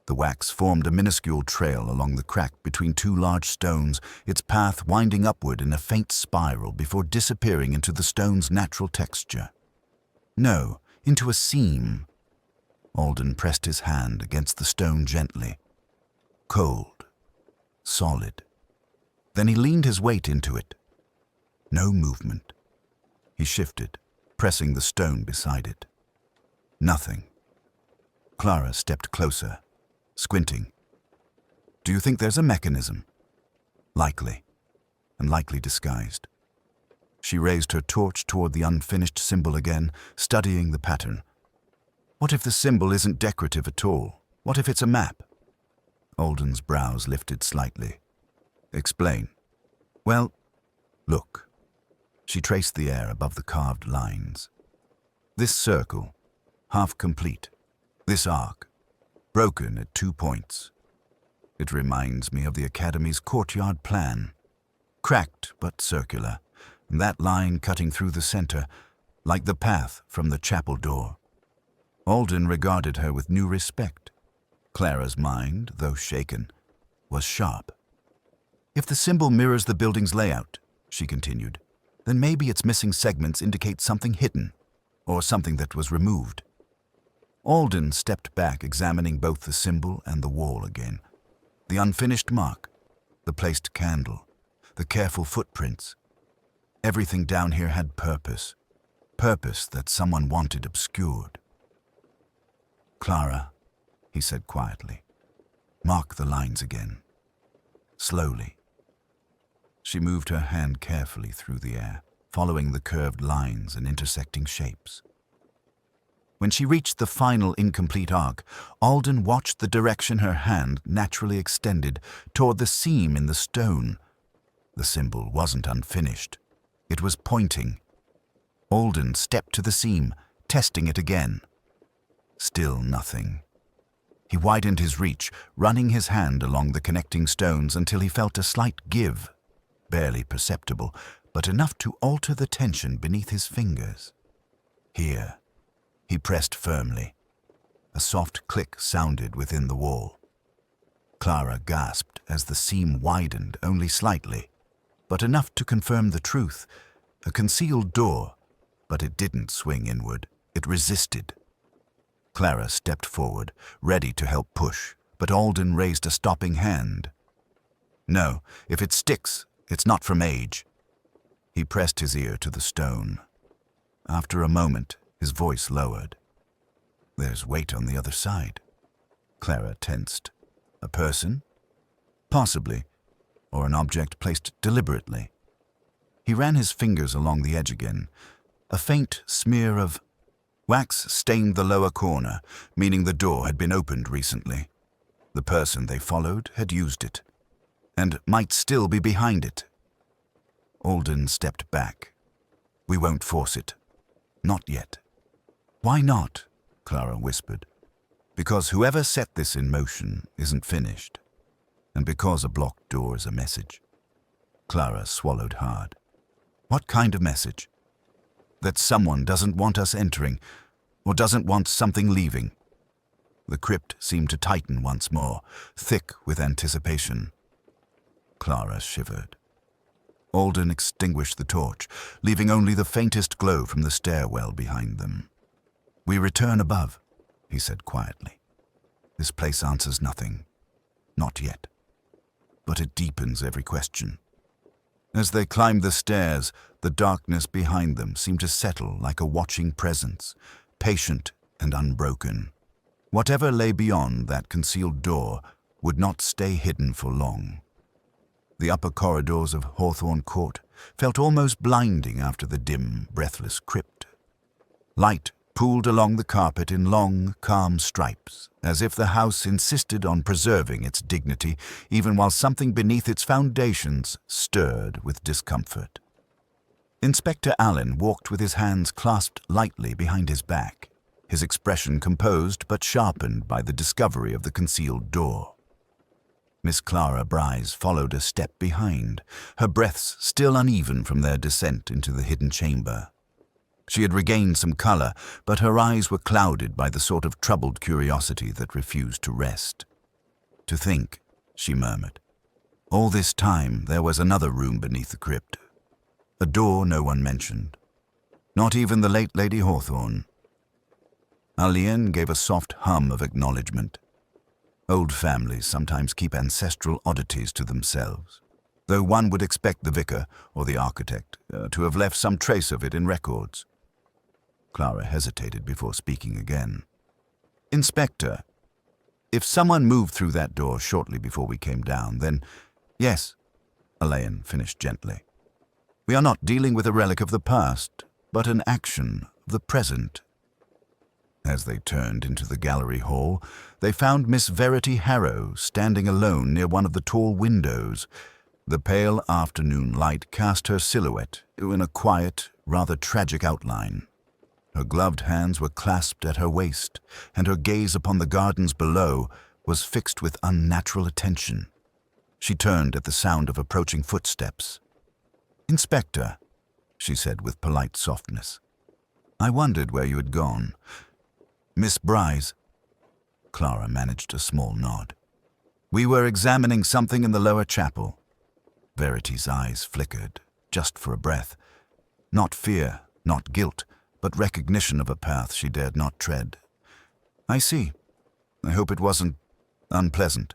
The wax formed a minuscule trail along the crack between two large stones, its path winding upward in a faint spiral before disappearing into the stone's natural texture. No, into a seam. Alden pressed his hand against the stone gently. Cold. Solid. Then he leaned his weight into it. No movement. He shifted, pressing the stone beside it. Nothing. Clara stepped closer, squinting. "Do you think there's a mechanism?" "Likely, and likely disguised." She raised her torch toward the unfinished symbol again, studying the pattern. What if the symbol isn't decorative at all? What if it's a map? Alden's brows lifted slightly. "Explain." "Well, look." She traced the air above the carved lines. "This circle, half complete. This arc, broken at 2 points. It reminds me of the Academy's courtyard plan. Cracked but circular, and that line cutting through the center, like the path from the chapel door." Alden regarded her with new respect. Clara's mind, though shaken, was sharp. If the symbol mirrors the building's layout, she continued, then maybe its missing segments indicate something hidden, or something that was removed. Alden stepped back, examining both the symbol and the wall again. The unfinished mark, the placed candle, the careful footprints. Everything down here had purpose. Purpose that someone wanted obscured. "Clara," he said quietly, "mark the lines again. Slowly." She moved her hand carefully through the air, following the curved lines and intersecting shapes. When she reached the final incomplete arc, Alden watched the direction her hand naturally extended toward the seam in the stone. The symbol wasn't unfinished. It was pointing. Alden stepped to the seam, testing it again. Still nothing. He widened his reach, running his hand along the connecting stones until he felt a slight give, barely perceptible, but enough to alter the tension beneath his fingers. Here. He pressed firmly. A soft click sounded within the wall. Clara gasped as the seam widened only slightly, but enough to confirm the truth. A concealed door, but it didn't swing inward. It resisted. Clara stepped forward, ready to help push, but Alden raised a stopping hand. "No, if it sticks, it's not from age." He pressed his ear to the stone. After a moment, his voice lowered. "There's weight on the other side." Clara tensed. "A person? Possibly. Or an object placed deliberately." He ran his fingers along the edge again. A faint smear of wax stained the lower corner, meaning the door had been opened recently. The person they followed had used it, and might still be behind it. Alden stepped back. "We won't force it. Not yet." "Why not?" Clara whispered. "Because whoever set this in motion isn't finished, and because a blocked door is a message." Clara swallowed hard. "What kind of message?" "That someone doesn't want us entering, or doesn't want something leaving." The crypt seemed to tighten once more, thick with anticipation. Clara shivered. Alden extinguished the torch, leaving only the faintest glow from the stairwell behind them. "We return above," he said quietly. "This place answers nothing. Not yet. But it deepens every question." As they climbed the stairs, the darkness behind them seemed to settle like a watching presence, patient and unbroken. Whatever lay beyond that concealed door would not stay hidden for long. The upper corridors of Hawthorne Court felt almost blinding after the dim, breathless crypt. Light pooled along the carpet in long, calm stripes, as if the house insisted on preserving its dignity, even while something beneath its foundations stirred with discomfort. Inspector Alleyn walked with his hands clasped lightly behind his back, his expression composed but sharpened by the discovery of the concealed door. Miss Clara Bryce followed a step behind, her breaths still uneven from their descent into the hidden chamber. She had regained some color, but her eyes were clouded by the sort of troubled curiosity that refused to rest. "To think," she murmured. "All this time there was another room beneath the crypt. A door no one mentioned. Not even the late Lady Hawthorne." Alleyn gave a soft hum of acknowledgement. Old families sometimes keep ancestral oddities to themselves, though one would expect the vicar or the architect to have left some trace of it in records. Clara hesitated before speaking again. "Inspector, if someone moved through that door shortly before we came down, then—" "Yes," Alleyn finished gently. "We are not dealing with a relic of the past, but an action of the present." As they turned into the gallery hall, they found Miss Verity Harrow standing alone near one of the tall windows. The pale afternoon light cast her silhouette in a quiet, rather tragic outline. Her gloved hands were clasped at her waist, and her gaze upon the gardens below was fixed with unnatural attention. She turned at the sound of approaching footsteps. "Inspector," she said with polite softness. "I wondered where you had gone. Miss Bryce." Clara managed a small nod. "We were examining something in the lower chapel." Verity's eyes flickered, just for a breath. Not fear, not guilt, but recognition of a path she dared not tread. "I see. I hope it wasn't unpleasant."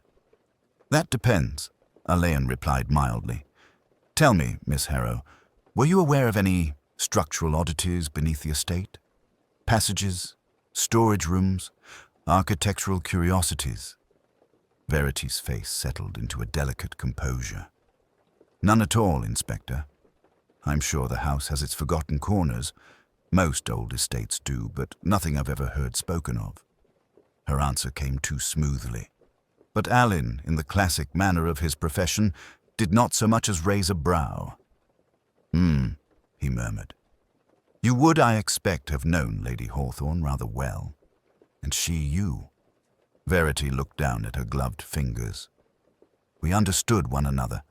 "That depends," Alleyn replied mildly. "Tell me, Miss Harrow, were you aware of any structural oddities beneath the estate? Passages, storage rooms, architectural curiosities?" Verity's face settled into a delicate composure. "None at all, Inspector. I'm sure the house has its forgotten corners. Most old estates do, but nothing I've ever heard spoken of." Her answer came too smoothly. But Alleyn, in the classic manner of his profession, did not so much as raise a brow. He murmured. "You would, I expect, have known Lady Hawthorne rather well. And she you." Verity looked down at her gloved fingers. "We understood one another.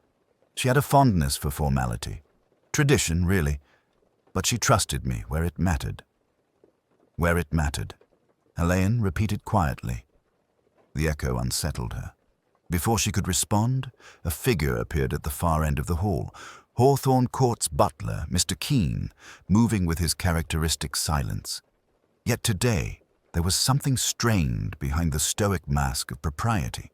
She had a fondness for formality. Tradition, really. But she trusted me where it mattered." "Where it mattered," Alleyn repeated quietly. The echo unsettled her. Before she could respond, a figure appeared at the far end of the hall. Hawthorne Court's butler, Mr. Keene, moving with his characteristic silence. Yet today, there was something strained behind the stoic mask of propriety.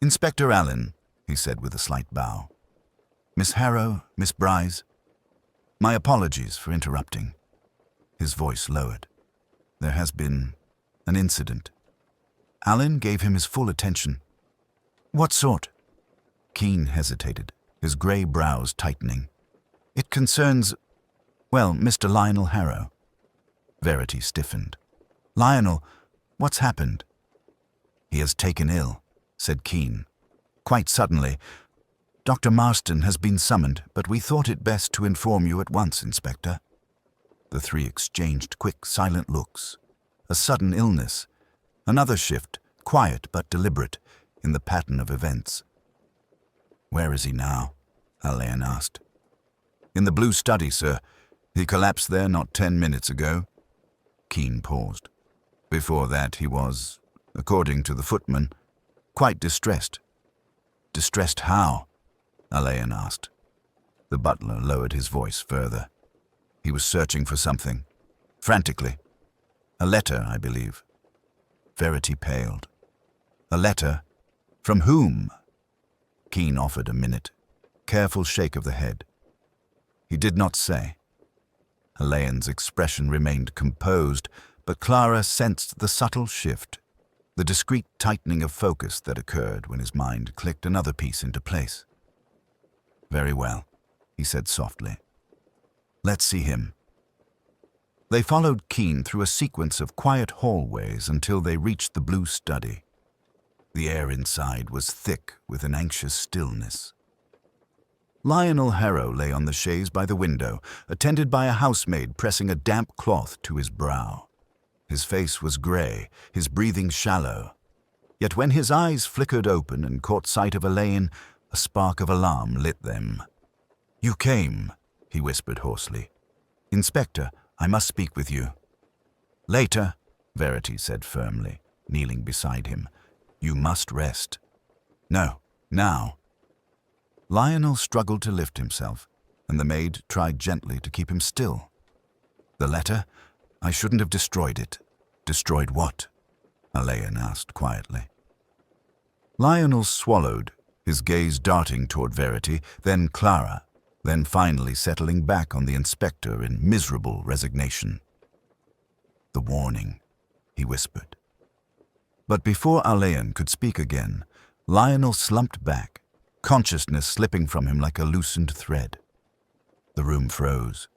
"Inspector Alleyn," he said with a slight bow. "Miss Harrow, Miss Bryce, my apologies for interrupting." His voice lowered. "There has been an incident." Alleyn gave him his full attention. "What sort?" Keene hesitated, his grey brows tightening. "It concerns, well, Mr. Lionel Harrow." Verity stiffened. "Lionel, what's happened?" "He has taken ill," said Keene. "Quite suddenly. Dr. Marston has been summoned, but we thought it best to inform you at once, Inspector." The three exchanged quick, silent looks. A sudden illness. Another shift, quiet but deliberate, in the pattern of events. "Where is he now?" Alleyn asked. "In the blue study, sir. He collapsed there not 10 minutes ago." Keene paused. "Before that he was, according to the footman, quite distressed." "Distressed how?" Alleyn asked. The butler lowered his voice further. "He was searching for something, frantically. A letter, I believe." Verity paled. "A letter? From whom?" Keene offered a minute. Careful shake of the head. He did not say. Alleyn's expression remained composed, but Clara sensed the subtle shift, the discreet tightening of focus that occurred when his mind clicked another piece into place. "Very well," he said softly. "Let's see him." They followed Keene through a sequence of quiet hallways until they reached the blue study. The air inside was thick with an anxious stillness. Lionel Harrow lay on the chaise by the window, attended by a housemaid pressing a damp cloth to his brow. His face was grey, his breathing shallow. Yet when his eyes flickered open and caught sight of Alleyn, a spark of alarm lit them. "You came," he whispered hoarsely. "Inspector, I must speak with you." "Later," Verity said firmly, kneeling beside him. "You must rest." "No, now." Lionel struggled to lift himself, and the maid tried gently to keep him still. "The letter? I shouldn't have destroyed it." "Destroyed what?" Alleyn asked quietly. Lionel swallowed, his gaze darting toward Verity, then Clara, then finally settling back on the inspector in miserable resignation. "The warning," he whispered. But before Alleyn could speak again, Lionel slumped back, consciousness slipping from him like a loosened thread. The room froze.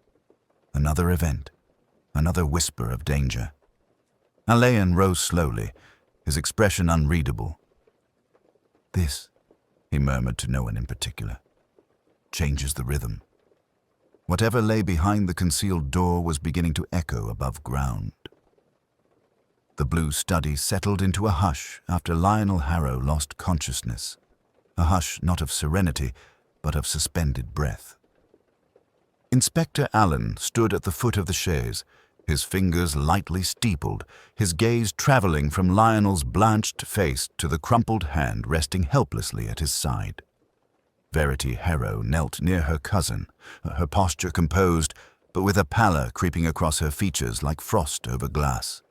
Another event, another whisper of danger. Alleyn rose slowly, his expression unreadable. "This," he murmured to no one in particular, "changes the rhythm." Whatever lay behind the concealed door was beginning to echo above ground. The blue study settled into a hush after Lionel Harrow lost consciousness, a hush not of serenity, but of suspended breath. Inspector Alleyn stood at the foot of the chaise, his fingers lightly steepled, his gaze traveling from Lionel's blanched face to the crumpled hand resting helplessly at his side. Verity Harrow knelt near her cousin, her posture composed, but with a pallor creeping across her features like frost over glass.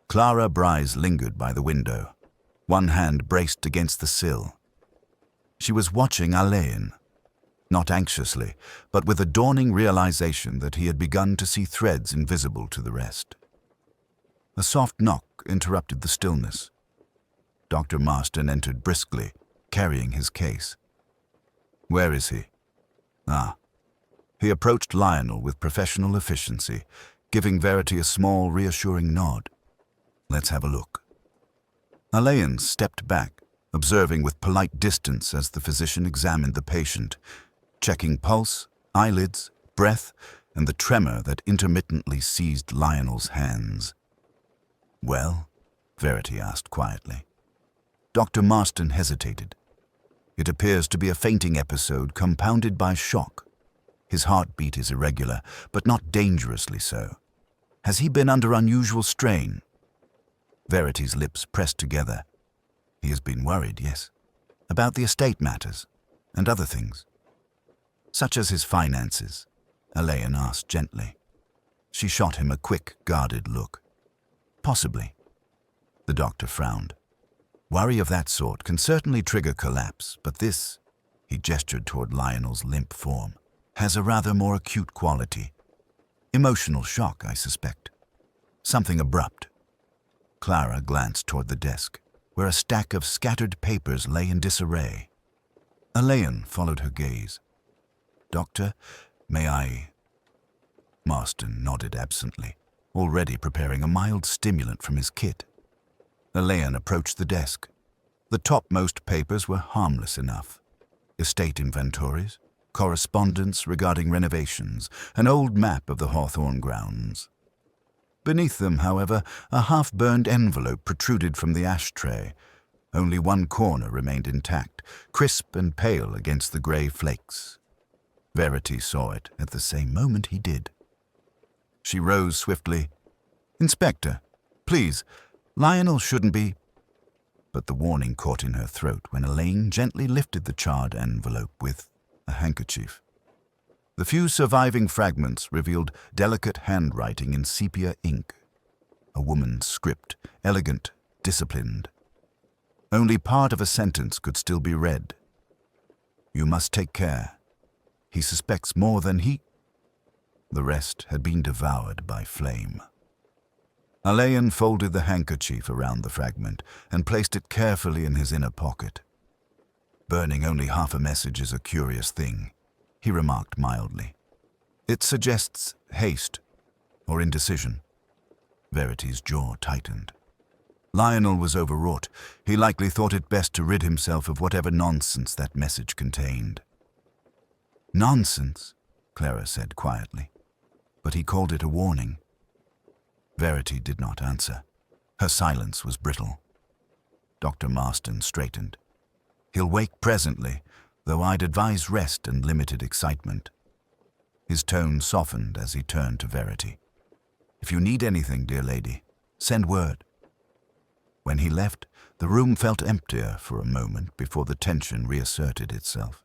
Clara Bryce lingered by the window, one hand braced against the sill. She was watching Alleyn, not anxiously, but with a dawning realization that he had begun to see threads invisible to the rest. A soft knock interrupted the stillness. Dr. Marston entered briskly, carrying his case. "Where is he?" "Ah." He approached Lionel with professional efficiency, giving Verity a small, reassuring nod. "Let's have a look." Alleyn stepped back, observing with polite distance as the physician examined the patient, checking pulse, eyelids, breath, and the tremor that intermittently seized Lionel's hands. "Well?" Verity asked quietly. Dr. Marston hesitated. "It appears to be a fainting episode compounded by shock. His heartbeat is irregular, but not dangerously so. Has he been under unusual strain?" Verity's lips pressed together. "He has been worried, yes. About the estate matters, and other things." "Such as his finances?" Alleyn asked gently. She shot him a quick, guarded look. "Possibly." The doctor frowned. "Worry of that sort can certainly trigger collapse, but this," he gestured toward Lionel's limp form, "has a rather more acute quality. Emotional shock, I suspect. Something abrupt." Clara glanced toward the desk, where a stack of scattered papers lay in disarray. Alleyn followed her gaze. "Doctor, may I—" Marston nodded absently, already preparing a mild stimulant from his kit. Alleyn approached the desk. The topmost papers were harmless enough. Estate inventories, correspondence regarding renovations, an old map of the Hawthorne grounds. Beneath them, however, a half-burned envelope protruded from the ashtray. Only one corner remained intact, crisp and pale against the grey flakes. Verity saw it at the same moment he did. She rose swiftly. "Inspector, please, Lionel shouldn't be—" But the warning caught in her throat when Alleyn gently lifted the charred envelope with a handkerchief. The few surviving fragments revealed delicate handwriting in sepia ink. A woman's script, elegant, disciplined. Only part of a sentence could still be read. "You must take care. He suspects more than he—" The rest had been devoured by flame. Alleyn folded the handkerchief around the fragment and placed it carefully in his inner pocket. "Burning only half a message is a curious thing," he remarked mildly. "It suggests haste or indecision." Verity's jaw tightened. Lionel was overwrought. He likely thought it best to rid himself of whatever nonsense that message contained. "Nonsense," Clara said quietly, but he called it a warning. Verity did not answer. Her silence was brittle. Dr. Marston straightened. "He'll wake presently, though I'd advise rest and limited excitement." His tone softened as he turned to Verity. "If you need anything, dear lady, send word." When he left, the room felt emptier for a moment before the tension reasserted itself.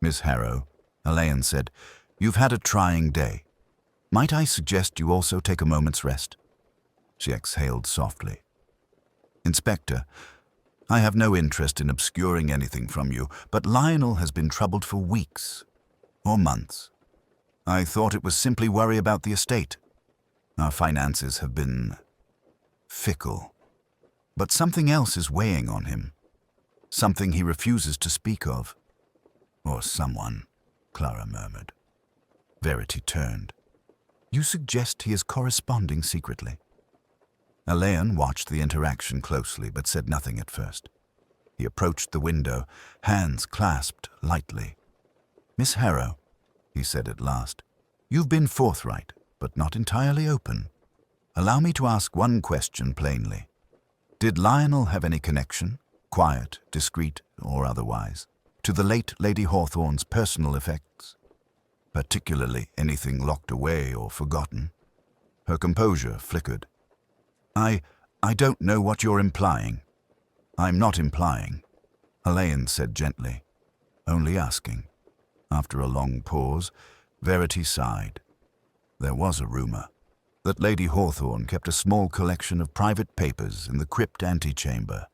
"Miss Harrow," Alleyn said, "you've had a trying day. Might I suggest you also take a moment's rest?" She exhaled softly. "Inspector, I have no interest in obscuring anything from you, but Lionel has been troubled for weeks or months. I thought it was simply worry about the estate. Our finances have been fickle. But something else is weighing on him. Something he refuses to speak of." "Or someone," Clara murmured. Verity turned. "You suggest he is corresponding secretly?" Alleyn watched the interaction closely but said nothing at first. He approached the window, hands clasped lightly. "Miss Harrow," he said at last, "you've been forthright, but not entirely open. Allow me to ask one question plainly. Did Lionel have any connection, quiet, discreet, or otherwise, to the late Lady Hawthorne's personal effects? Particularly anything locked away or forgotten?" Her composure flickered. I don't know what you're implying." "I'm not implying," Alleyn said gently. "Only asking." After a long pause, Verity sighed. There was a rumor that Lady Hawthorne kept a small collection of private papers in the crypt antechamber.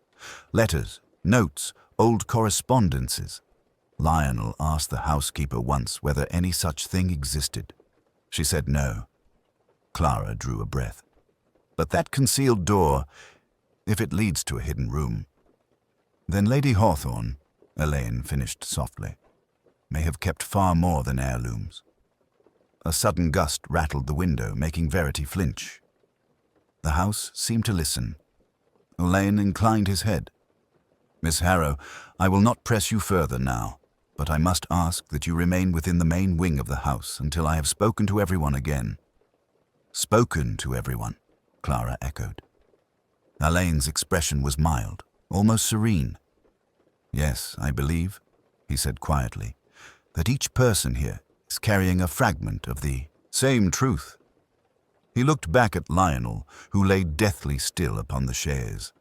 Letters, notes, old correspondences. Lionel asked the housekeeper once whether any such thing existed. She said no. Clara drew a breath. "But that concealed door, if it leads to a hidden room." "Then Lady Hawthorne," Alleyn finished softly, "may have kept far more than heirlooms." A sudden gust rattled the window, making Verity flinch. The house seemed to listen. Alleyn inclined his head. "Miss Harrow, I will not press you further now, but I must ask that you remain within the main wing of the house until I have spoken to everyone again." "Spoken to everyone," Clara echoed. Alleyn's expression was mild, almost serene. "Yes, I believe," he said quietly, "that each person here is carrying a fragment of the same truth." He looked back at Lionel, who lay deathly still upon the chaise.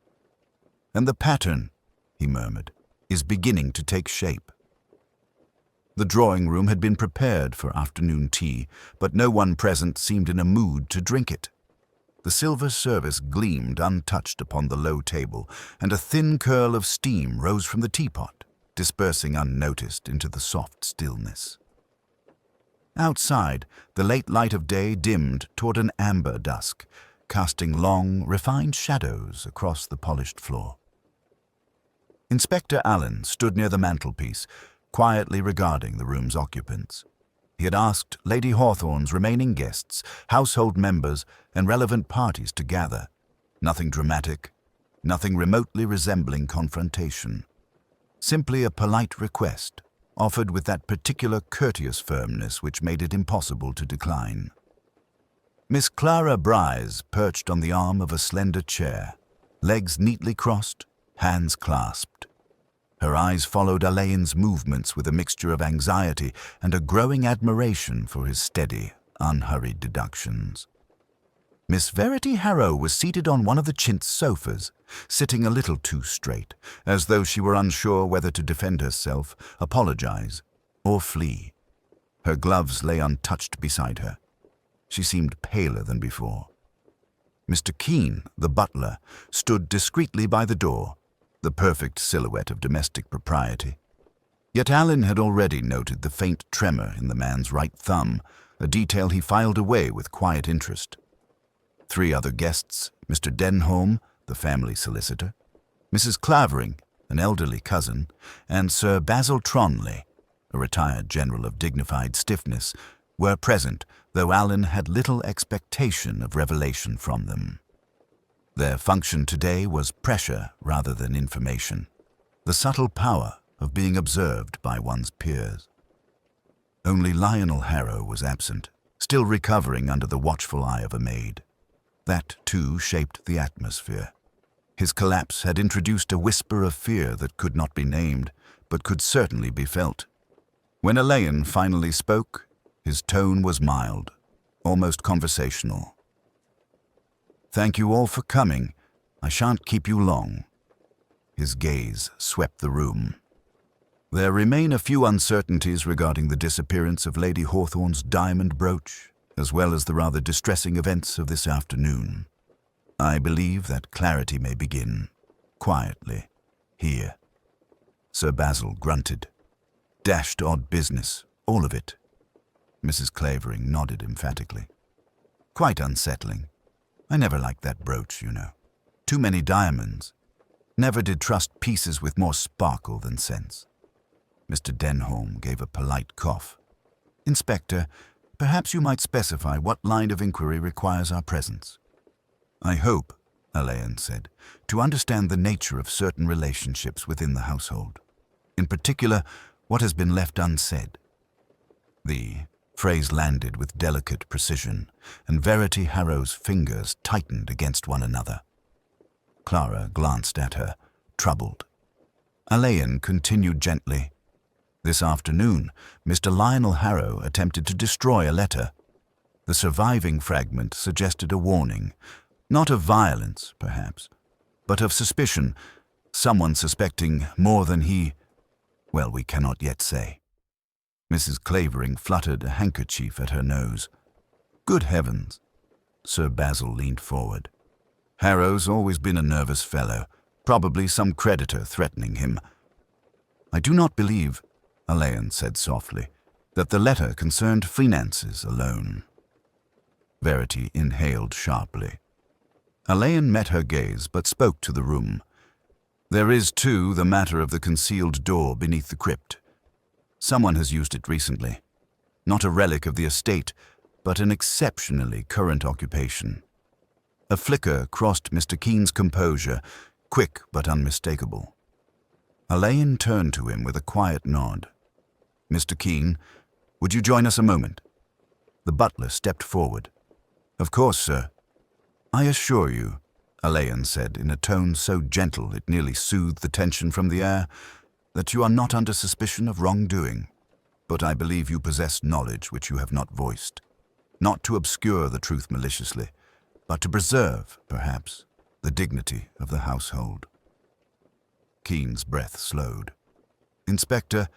"And the pattern," he murmured, "is beginning to take shape." The drawing-room had been prepared for afternoon tea, but no one present seemed in a mood to drink it. The silver service gleamed untouched upon the low table, and a thin curl of steam rose from the teapot, dispersing unnoticed into the soft stillness. Outside, the late light of day dimmed toward an amber dusk, casting long, refined shadows across the polished floor. Inspector Alleyn stood near the mantelpiece, quietly regarding the room's occupants. He had asked Lady Hawthorne's remaining guests, household members, and relevant parties to gather. Nothing dramatic, nothing remotely resembling confrontation. Simply a polite request, offered with that particular courteous firmness which made it impossible to decline. Miss Clara Bryce perched on the arm of a slender chair, legs neatly crossed, hands clasped. Her eyes followed Alleyn's movements with a mixture of anxiety and a growing admiration for his steady, unhurried deductions. Miss Verity Harrow was seated on one of the chintz sofas, sitting a little too straight, as though she were unsure whether to defend herself, apologize, or flee. Her gloves lay untouched beside her. She seemed paler than before. Mr. Keene, the butler, stood discreetly by the door, the perfect silhouette of domestic propriety. Yet Alleyn had already noted the faint tremor in the man's right thumb, a detail he filed away with quiet interest. 3 other guests, Mr. Denholm, the family solicitor, Mrs. Clavering, an elderly cousin, and Sir Basil Tronley, a retired general of dignified stiffness, were present, though Alleyn had little expectation of revelation from them. Their function today was pressure rather than information, the subtle power of being observed by one's peers. Only Lionel Harrow was absent, still recovering under the watchful eye of a maid. That, too, shaped the atmosphere. His collapse had introduced a whisper of fear that could not be named, but could certainly be felt. When Alleyn finally spoke, his tone was mild, almost conversational. "Thank you all for coming. I shan't keep you long." His gaze swept the room. "There remain a few uncertainties regarding the disappearance of Lady Hawthorne's diamond brooch, as well as the rather distressing events of this afternoon. I believe that clarity may begin, quietly, here." Sir Basil grunted. "Dashed odd business, all of it." Mrs. Clavering nodded emphatically. "Quite unsettling. I never liked that brooch, you know. Too many diamonds. Never did trust pieces with more sparkle than sense." Mr. Denholm gave a polite cough. "Inspector, perhaps you might specify what line of inquiry requires our presence." "I hope," Alleyn said, "to understand the nature of certain relationships within the household. In particular, what has been left unsaid." The phrase landed with delicate precision, and Verity Harrow's fingers tightened against one another. Clara glanced at her, troubled. Alleyn continued gently. "This afternoon, Mr. Lionel Harrow attempted to destroy a letter. The surviving fragment suggested a warning, not of violence, perhaps, but of suspicion, someone suspecting more than he, well, we cannot yet say. Mrs. Clavering fluttered a handkerchief at her nose. Good heavens! Sir Basil leaned forward. Harrow's always been a nervous fellow, probably some creditor threatening him. I do not believe, Alleyn said softly, that the letter concerned finances alone. Verity inhaled sharply. Alleyn met her gaze but spoke to the room. There is, too, the matter of the concealed door beneath the crypt. Someone has used it recently. Not a relic of the estate, but an exceptionally current occupation. A flicker crossed Mr. Keen's composure, quick but unmistakable. Alleyn turned to him with a quiet nod. Mr. Keen, would you join us a moment? The butler stepped forward. Of course, sir. I assure you, Alleyn said in a tone so gentle it nearly soothed the tension from the air, that you are not under suspicion of wrongdoing, but I believe you possess knowledge which you have not voiced, not to obscure the truth maliciously, but to preserve, perhaps, the dignity of the household. Keen's breath slowed. Inspector,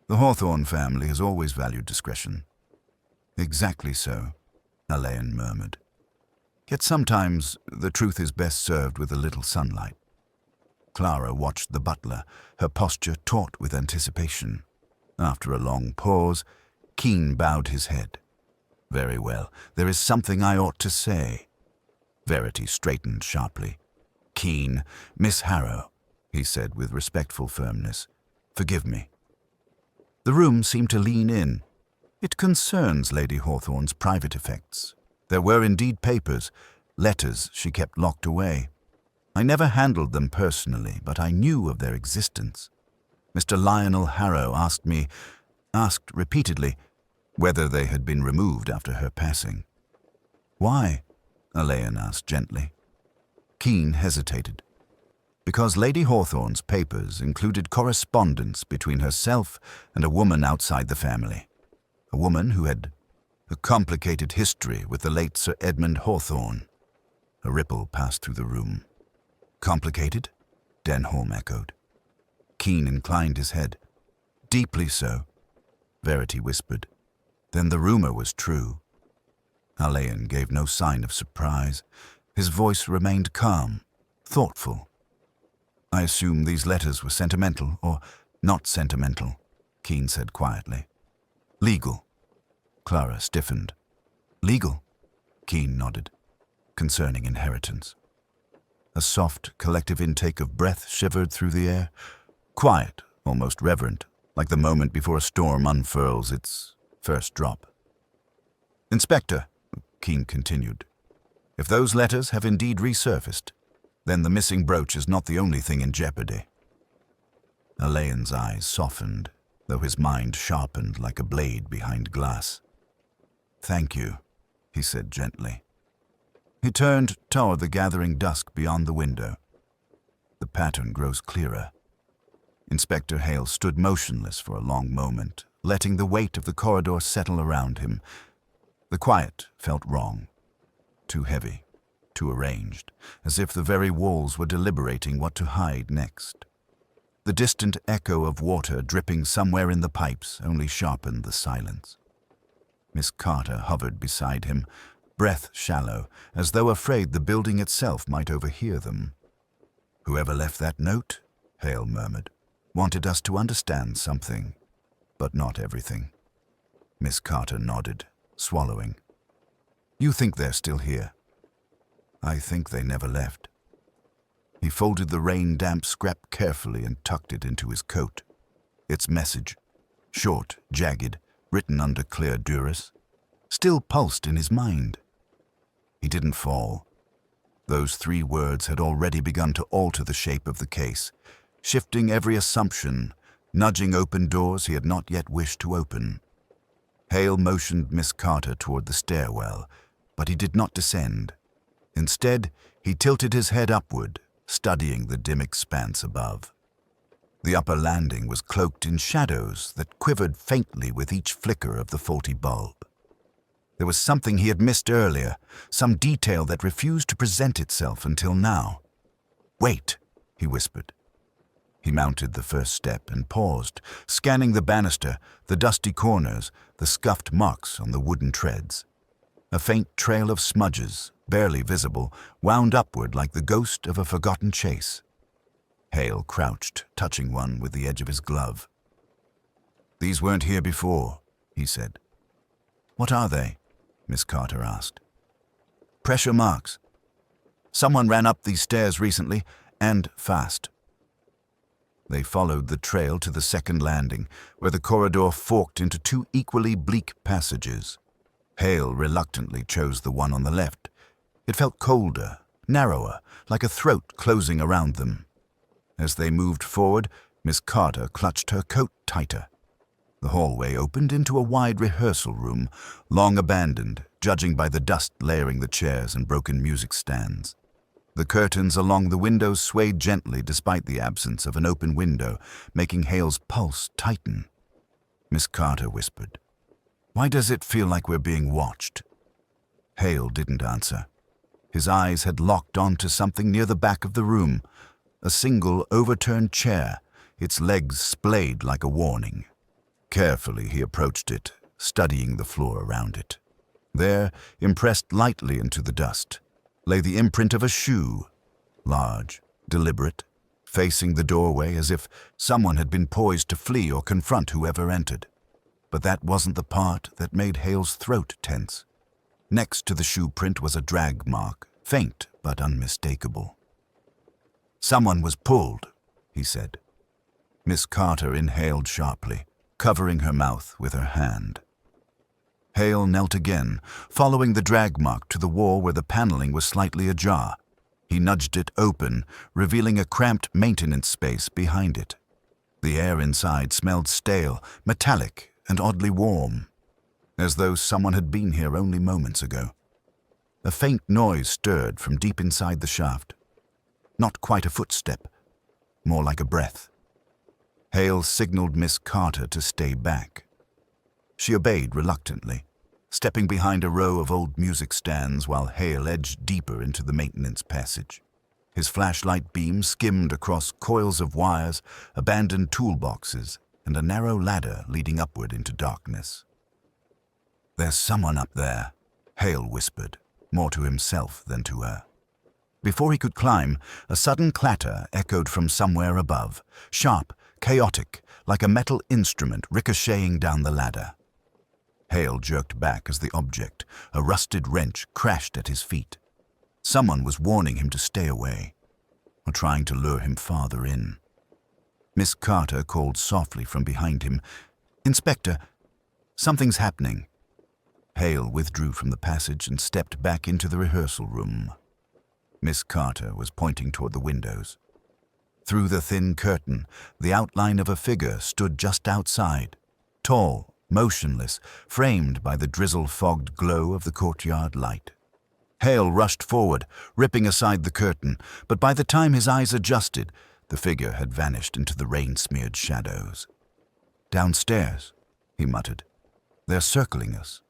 the Hawthorne family has always valued discretion. Exactly so, Alleyn murmured. Yet sometimes the truth is best served with a little sunlight. Clara watched the butler, her posture taut with anticipation. After a long pause, Keen bowed his head. Very well, there is something I ought to say. Verity straightened sharply. Keen, Miss Harrow, he said with respectful firmness. Forgive me. The room seemed to lean in. It concerns Lady Hawthorne's private effects. There were indeed papers, letters she kept locked away. I never handled them personally, but I knew of their existence. Mr. Lionel Harrow asked repeatedly, whether they had been removed after her passing. Why? Alleyn asked gently. Keen hesitated. Because Lady Hawthorne's papers included correspondence between herself and a woman outside the family. A woman who had a complicated history with the late Sir Edmund Hawthorne. A ripple passed through the room. Complicated? Denholm echoed. Keen inclined his head. Deeply so, Verity whispered. Then the rumor was true. Alleyn gave no sign of surprise. His voice remained calm, thoughtful. I assume these letters were sentimental, or not sentimental, Keen said quietly. Legal. Clara stiffened. Legal? Keen nodded. Concerning inheritance. A soft, collective intake of breath shivered through the air. Quiet, almost reverent, like the moment before a storm unfurls its first drop. Inspector, Keen continued, if those letters have indeed resurfaced, then the missing brooch is not the only thing in jeopardy. Alleyn's eyes softened, though his mind sharpened like a blade behind glass. Thank you, he said gently. He turned toward the gathering dusk beyond the window. The pattern grows clearer. Inspector Hale stood motionless for a long moment, letting the weight of the corridor settle around him. The quiet felt wrong, too heavy, too arranged, as if the very walls were deliberating what to hide next. The distant echo of water dripping somewhere in the pipes only sharpened the silence. Miss Carter hovered beside him, breath shallow, as though afraid the building itself might overhear them. Whoever left that note, Hale murmured, wanted us to understand something, but not everything. Miss Carter nodded, swallowing. You think they're still here? I think they never left. He folded the rain-damp scrap carefully and tucked it into his coat. Its message, short, jagged, written under clear duress, still pulsed in his mind. He didn't fall. Those 3 words had already begun to alter the shape of the case, shifting every assumption, nudging open doors he had not yet wished to open. Hale motioned Miss Carter toward the stairwell, but he did not descend. Instead, he tilted his head upward, studying the dim expanse above. The upper landing was cloaked in shadows that quivered faintly with each flicker of the faulty bulb. There was something he had missed earlier, some detail that refused to present itself until now. "Wait," he whispered. He mounted the first step and paused, scanning the banister, the dusty corners, the scuffed marks on the wooden treads. A faint trail of smudges, barely visible, wound upward like the ghost of a forgotten chase. Hale crouched, touching one with the edge of his glove. "These weren't here before," he said. "What are they?" Miss Carter asked. "Pressure marks. Someone ran up these stairs recently, and fast." They followed the trail to the second landing, where the corridor forked into two equally bleak passages. Hale reluctantly chose the one on the left. It felt colder, narrower, like a throat closing around them. As they moved forward, Miss Carter clutched her coat tighter. The hallway opened into a wide rehearsal room, long abandoned, judging by the dust layering the chairs and broken music stands. The curtains along the windows swayed gently despite the absence of an open window, making Hale's pulse tighten. Miss Carter whispered, "Why does it feel like we're being watched?" Hale didn't answer. His eyes had locked onto something near the back of the room, a single overturned chair, its legs splayed like a warning. Carefully he approached it, studying the floor around it. There, impressed lightly into the dust, lay the imprint of a shoe, large, deliberate, facing the doorway as if someone had been poised to flee or confront whoever entered. But that wasn't the part that made Hale's throat tense. Next to the shoe print was a drag mark, faint but unmistakable. "Someone was pulled," he said. Miss Carter inhaled sharply, covering her mouth with her hand. Hale knelt again, following the drag mark to the wall where the paneling was slightly ajar. He nudged it open, revealing a cramped maintenance space behind it. The air inside smelled stale, metallic, and oddly warm, as though someone had been here only moments ago. A faint noise stirred from deep inside the shaft. Not quite a footstep, more like a breath. Hale signaled Miss Carter to stay back. She obeyed reluctantly, stepping behind a row of old music stands while Hale edged deeper into the maintenance passage. His flashlight beam skimmed across coils of wires, abandoned toolboxes, and a narrow ladder leading upward into darkness. "There's someone up there," Hale whispered, more to himself than to her. Before he could climb, a sudden clatter echoed from somewhere above, sharp, chaotic, like a metal instrument ricocheting down the ladder. Hale jerked back as the object, a rusted wrench, crashed at his feet. Someone was warning him to stay away, or trying to lure him farther in. Miss Carter called softly from behind him, "Inspector, something's happening." Hale withdrew from the passage and stepped back into the rehearsal room. Miss Carter was pointing toward the windows. Through the thin curtain, the outline of a figure stood just outside, tall, motionless, framed by the drizzle-fogged glow of the courtyard light. Hale rushed forward, ripping aside the curtain, but by the time his eyes adjusted, the figure had vanished into the rain-smeared shadows. "Downstairs," he muttered. "They're circling us."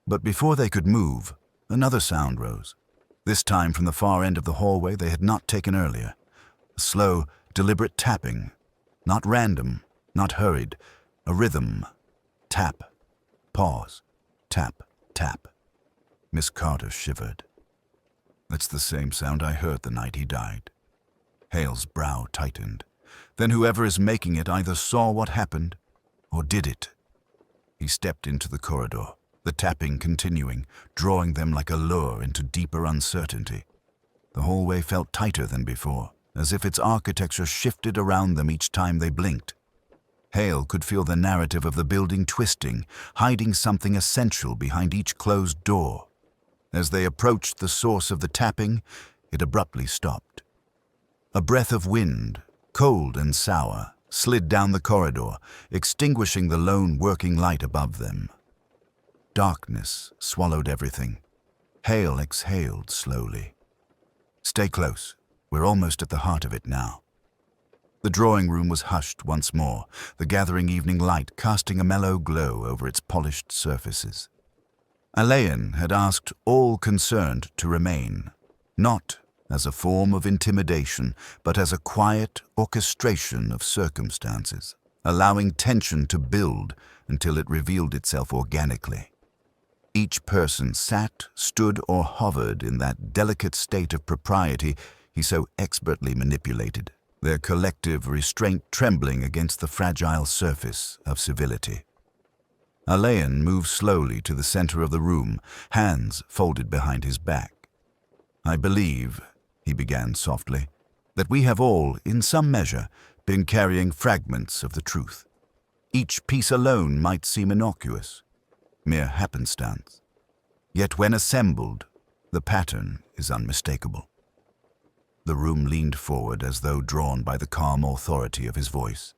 But before they could move, another sound rose, this time from the far end of the hallway they had not taken earlier. A slow, deliberate tapping, not random, not hurried, a rhythm. Tap, pause, tap, tap. Miss Carter shivered. "That's the same sound I heard the night he died." Hale's brow tightened. Then whoever is making it either saw what happened or did it. He stepped into the corridor, the tapping continuing, drawing them like a lure into deeper uncertainty. The hallway felt tighter than before, as if its architecture shifted around them each time they blinked. Hale could feel the narrative of the building twisting, hiding something essential behind each closed door. As they approached the source of the tapping, it abruptly stopped. A breath of wind, cold and sour, slid down the corridor, extinguishing the lone working light above them. Darkness swallowed everything. Hale exhaled slowly. "Stay close. We're almost at the heart of it now." The drawing room was hushed once more, the gathering evening light casting a mellow glow over its polished surfaces. Alleyn had asked all concerned to remain, not as a form of intimidation, but as a quiet orchestration of circumstances, allowing tension to build until it revealed itself organically. Each person sat, stood, or hovered in that delicate state of propriety he so expertly manipulated, their collective restraint trembling against the fragile surface of civility. Alleyn moved slowly to the center of the room, hands folded behind his back. "I believe," he began softly, "that we have all, in some measure, been carrying fragments of the truth. Each piece alone might seem innocuous, mere happenstance. Yet when assembled, the pattern is unmistakable." The room leaned forward as though drawn by the calm authority of his voice.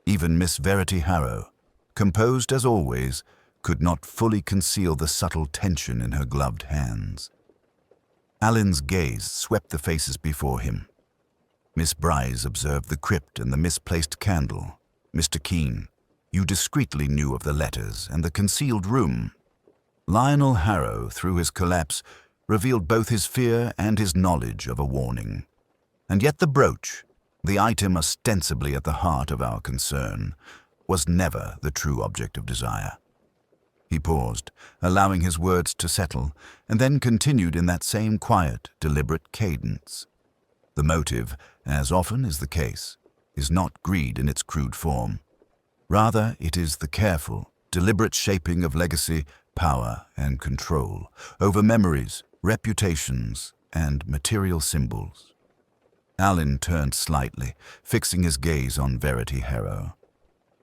Even Miss Verity Harrow, composed as always, could not fully conceal the subtle tension in her gloved hands. Alleyn's gaze swept the faces before him. Miss Bryce observed the crypt and the misplaced candle. "Mr. Keene, you discreetly knew of the letters and the concealed room." Lionel Harrow, through his collapse, revealed both his fear and his knowledge of a warning. And yet the brooch, the item ostensibly at the heart of our concern, was never the true object of desire. He paused, allowing his words to settle, and then continued in that same quiet, deliberate cadence. The motive, as often is the case, is not greed in its crude form. Rather, it is the careful, deliberate shaping of legacy, power, and control over memories, reputations, and material symbols. Alleyn turned slightly, fixing his gaze on Verity Harrow.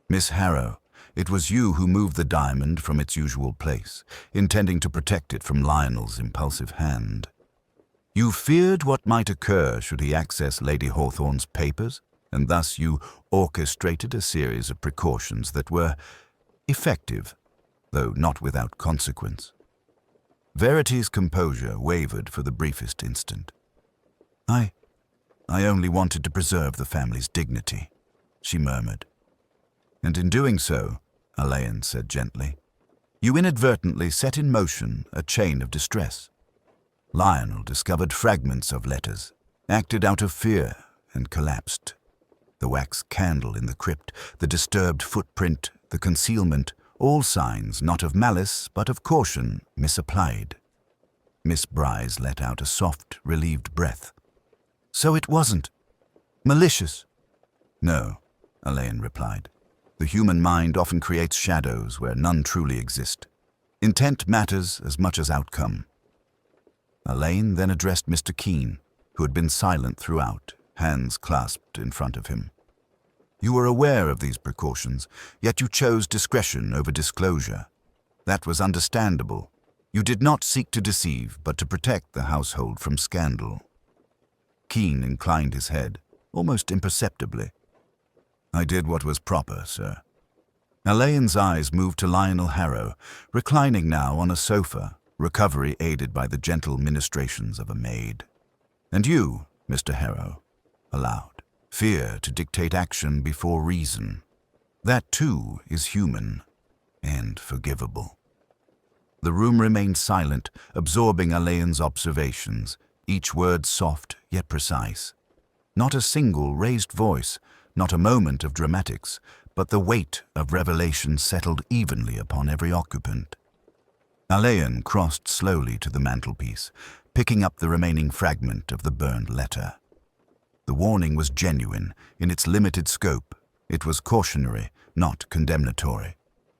"Miss Harrow, it was you who moved the diamond from its usual place, intending to protect it from Lionel's impulsive hand. You feared what might occur should he access Lady Hawthorne's papers, and thus you orchestrated a series of precautions that were effective, though not without consequence." Verity's composure wavered for the briefest instant. I only wanted to preserve the family's dignity," she murmured. "And in doing so," Alleyn said gently, "you inadvertently set in motion a chain of distress. Lionel discovered fragments of letters, acted out of fear, and collapsed. The wax candle in the crypt, the disturbed footprint, the concealment, all signs not of malice but of caution misapplied." Miss Bryce let out a soft, relieved breath. "So it wasn't malicious?" "No," Alleyn replied. "The human mind often creates shadows where none truly exist. Intent matters as much as outcome." Alleyn then addressed Mr. Keene, who had been silent throughout, hands clasped in front of him. "You were aware of these precautions, yet you chose discretion over disclosure. That was understandable. You did not seek to deceive, but to protect the household from scandal." Keene inclined his head, almost imperceptibly. "I did what was proper, sir." Alleyn's eyes moved to Lionel Harrow, reclining now on a sofa, recovery aided by the gentle ministrations of a maid. "And you, Mr. Harrow," aloud, "fear to dictate action before reason. That, too, is human and forgivable." The room remained silent, absorbing Alleyn's observations, each word soft yet precise. Not a single raised voice, not a moment of dramatics, but the weight of revelation settled evenly upon every occupant. Alleyn crossed slowly to the mantelpiece, picking up the remaining fragment of the burned letter. The warning was genuine in its limited scope. It was cautionary, not condemnatory.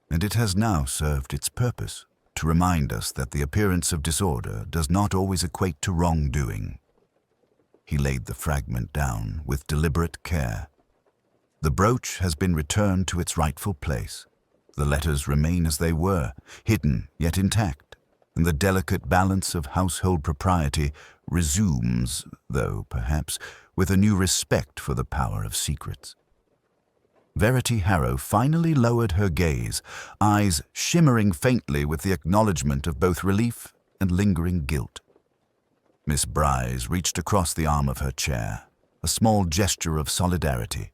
And it has now served its purpose, to remind us that the appearance of disorder does not always equate to wrongdoing. He laid the fragment down with deliberate care. The brooch has been returned to its rightful place. The letters remain as they were, hidden yet intact, and the delicate balance of household propriety resumes, though perhaps with a new respect for the power of secrets. Verity Harrow finally lowered her gaze, eyes shimmering faintly with the acknowledgement of both relief and lingering guilt. Miss Bryce reached across the arm of her chair, a small gesture of solidarity.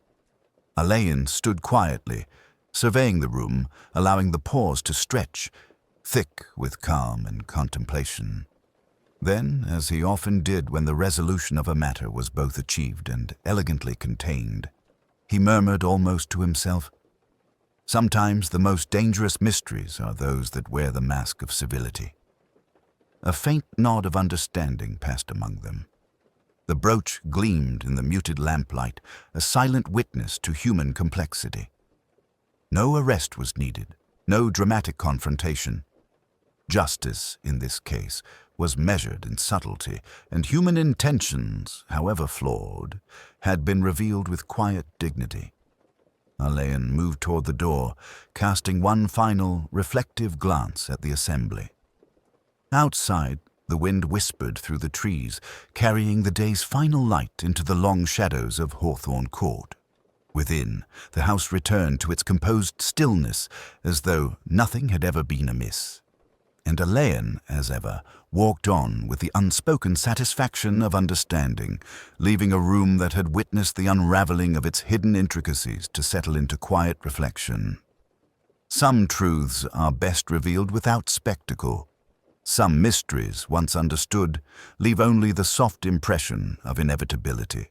Alleyn stood quietly, surveying the room, allowing the pause to stretch, thick with calm and contemplation. Then, as he often did when the resolution of a matter was both achieved and elegantly contained, he murmured almost to himself, "Sometimes the most dangerous mysteries are those that wear the mask of civility." A faint nod of understanding passed among them. The brooch gleamed in the muted lamplight, a silent witness to human complexity. No arrest was needed, no dramatic confrontation. Justice, in this case, was measured in subtlety, and human intentions, however flawed, had been revealed with quiet dignity. Alleyn moved toward the door, casting one final, reflective glance at the assembly. Outside, the wind whispered through the trees, carrying the day's final light into the long shadows of Hawthorne Court. Within, the house returned to its composed stillness, as though nothing had ever been amiss. And Alleyn, as ever, walked on with the unspoken satisfaction of understanding, leaving a room that had witnessed the unraveling of its hidden intricacies to settle into quiet reflection. Some truths are best revealed without spectacle. Some mysteries, once understood, leave only the soft impression of inevitability.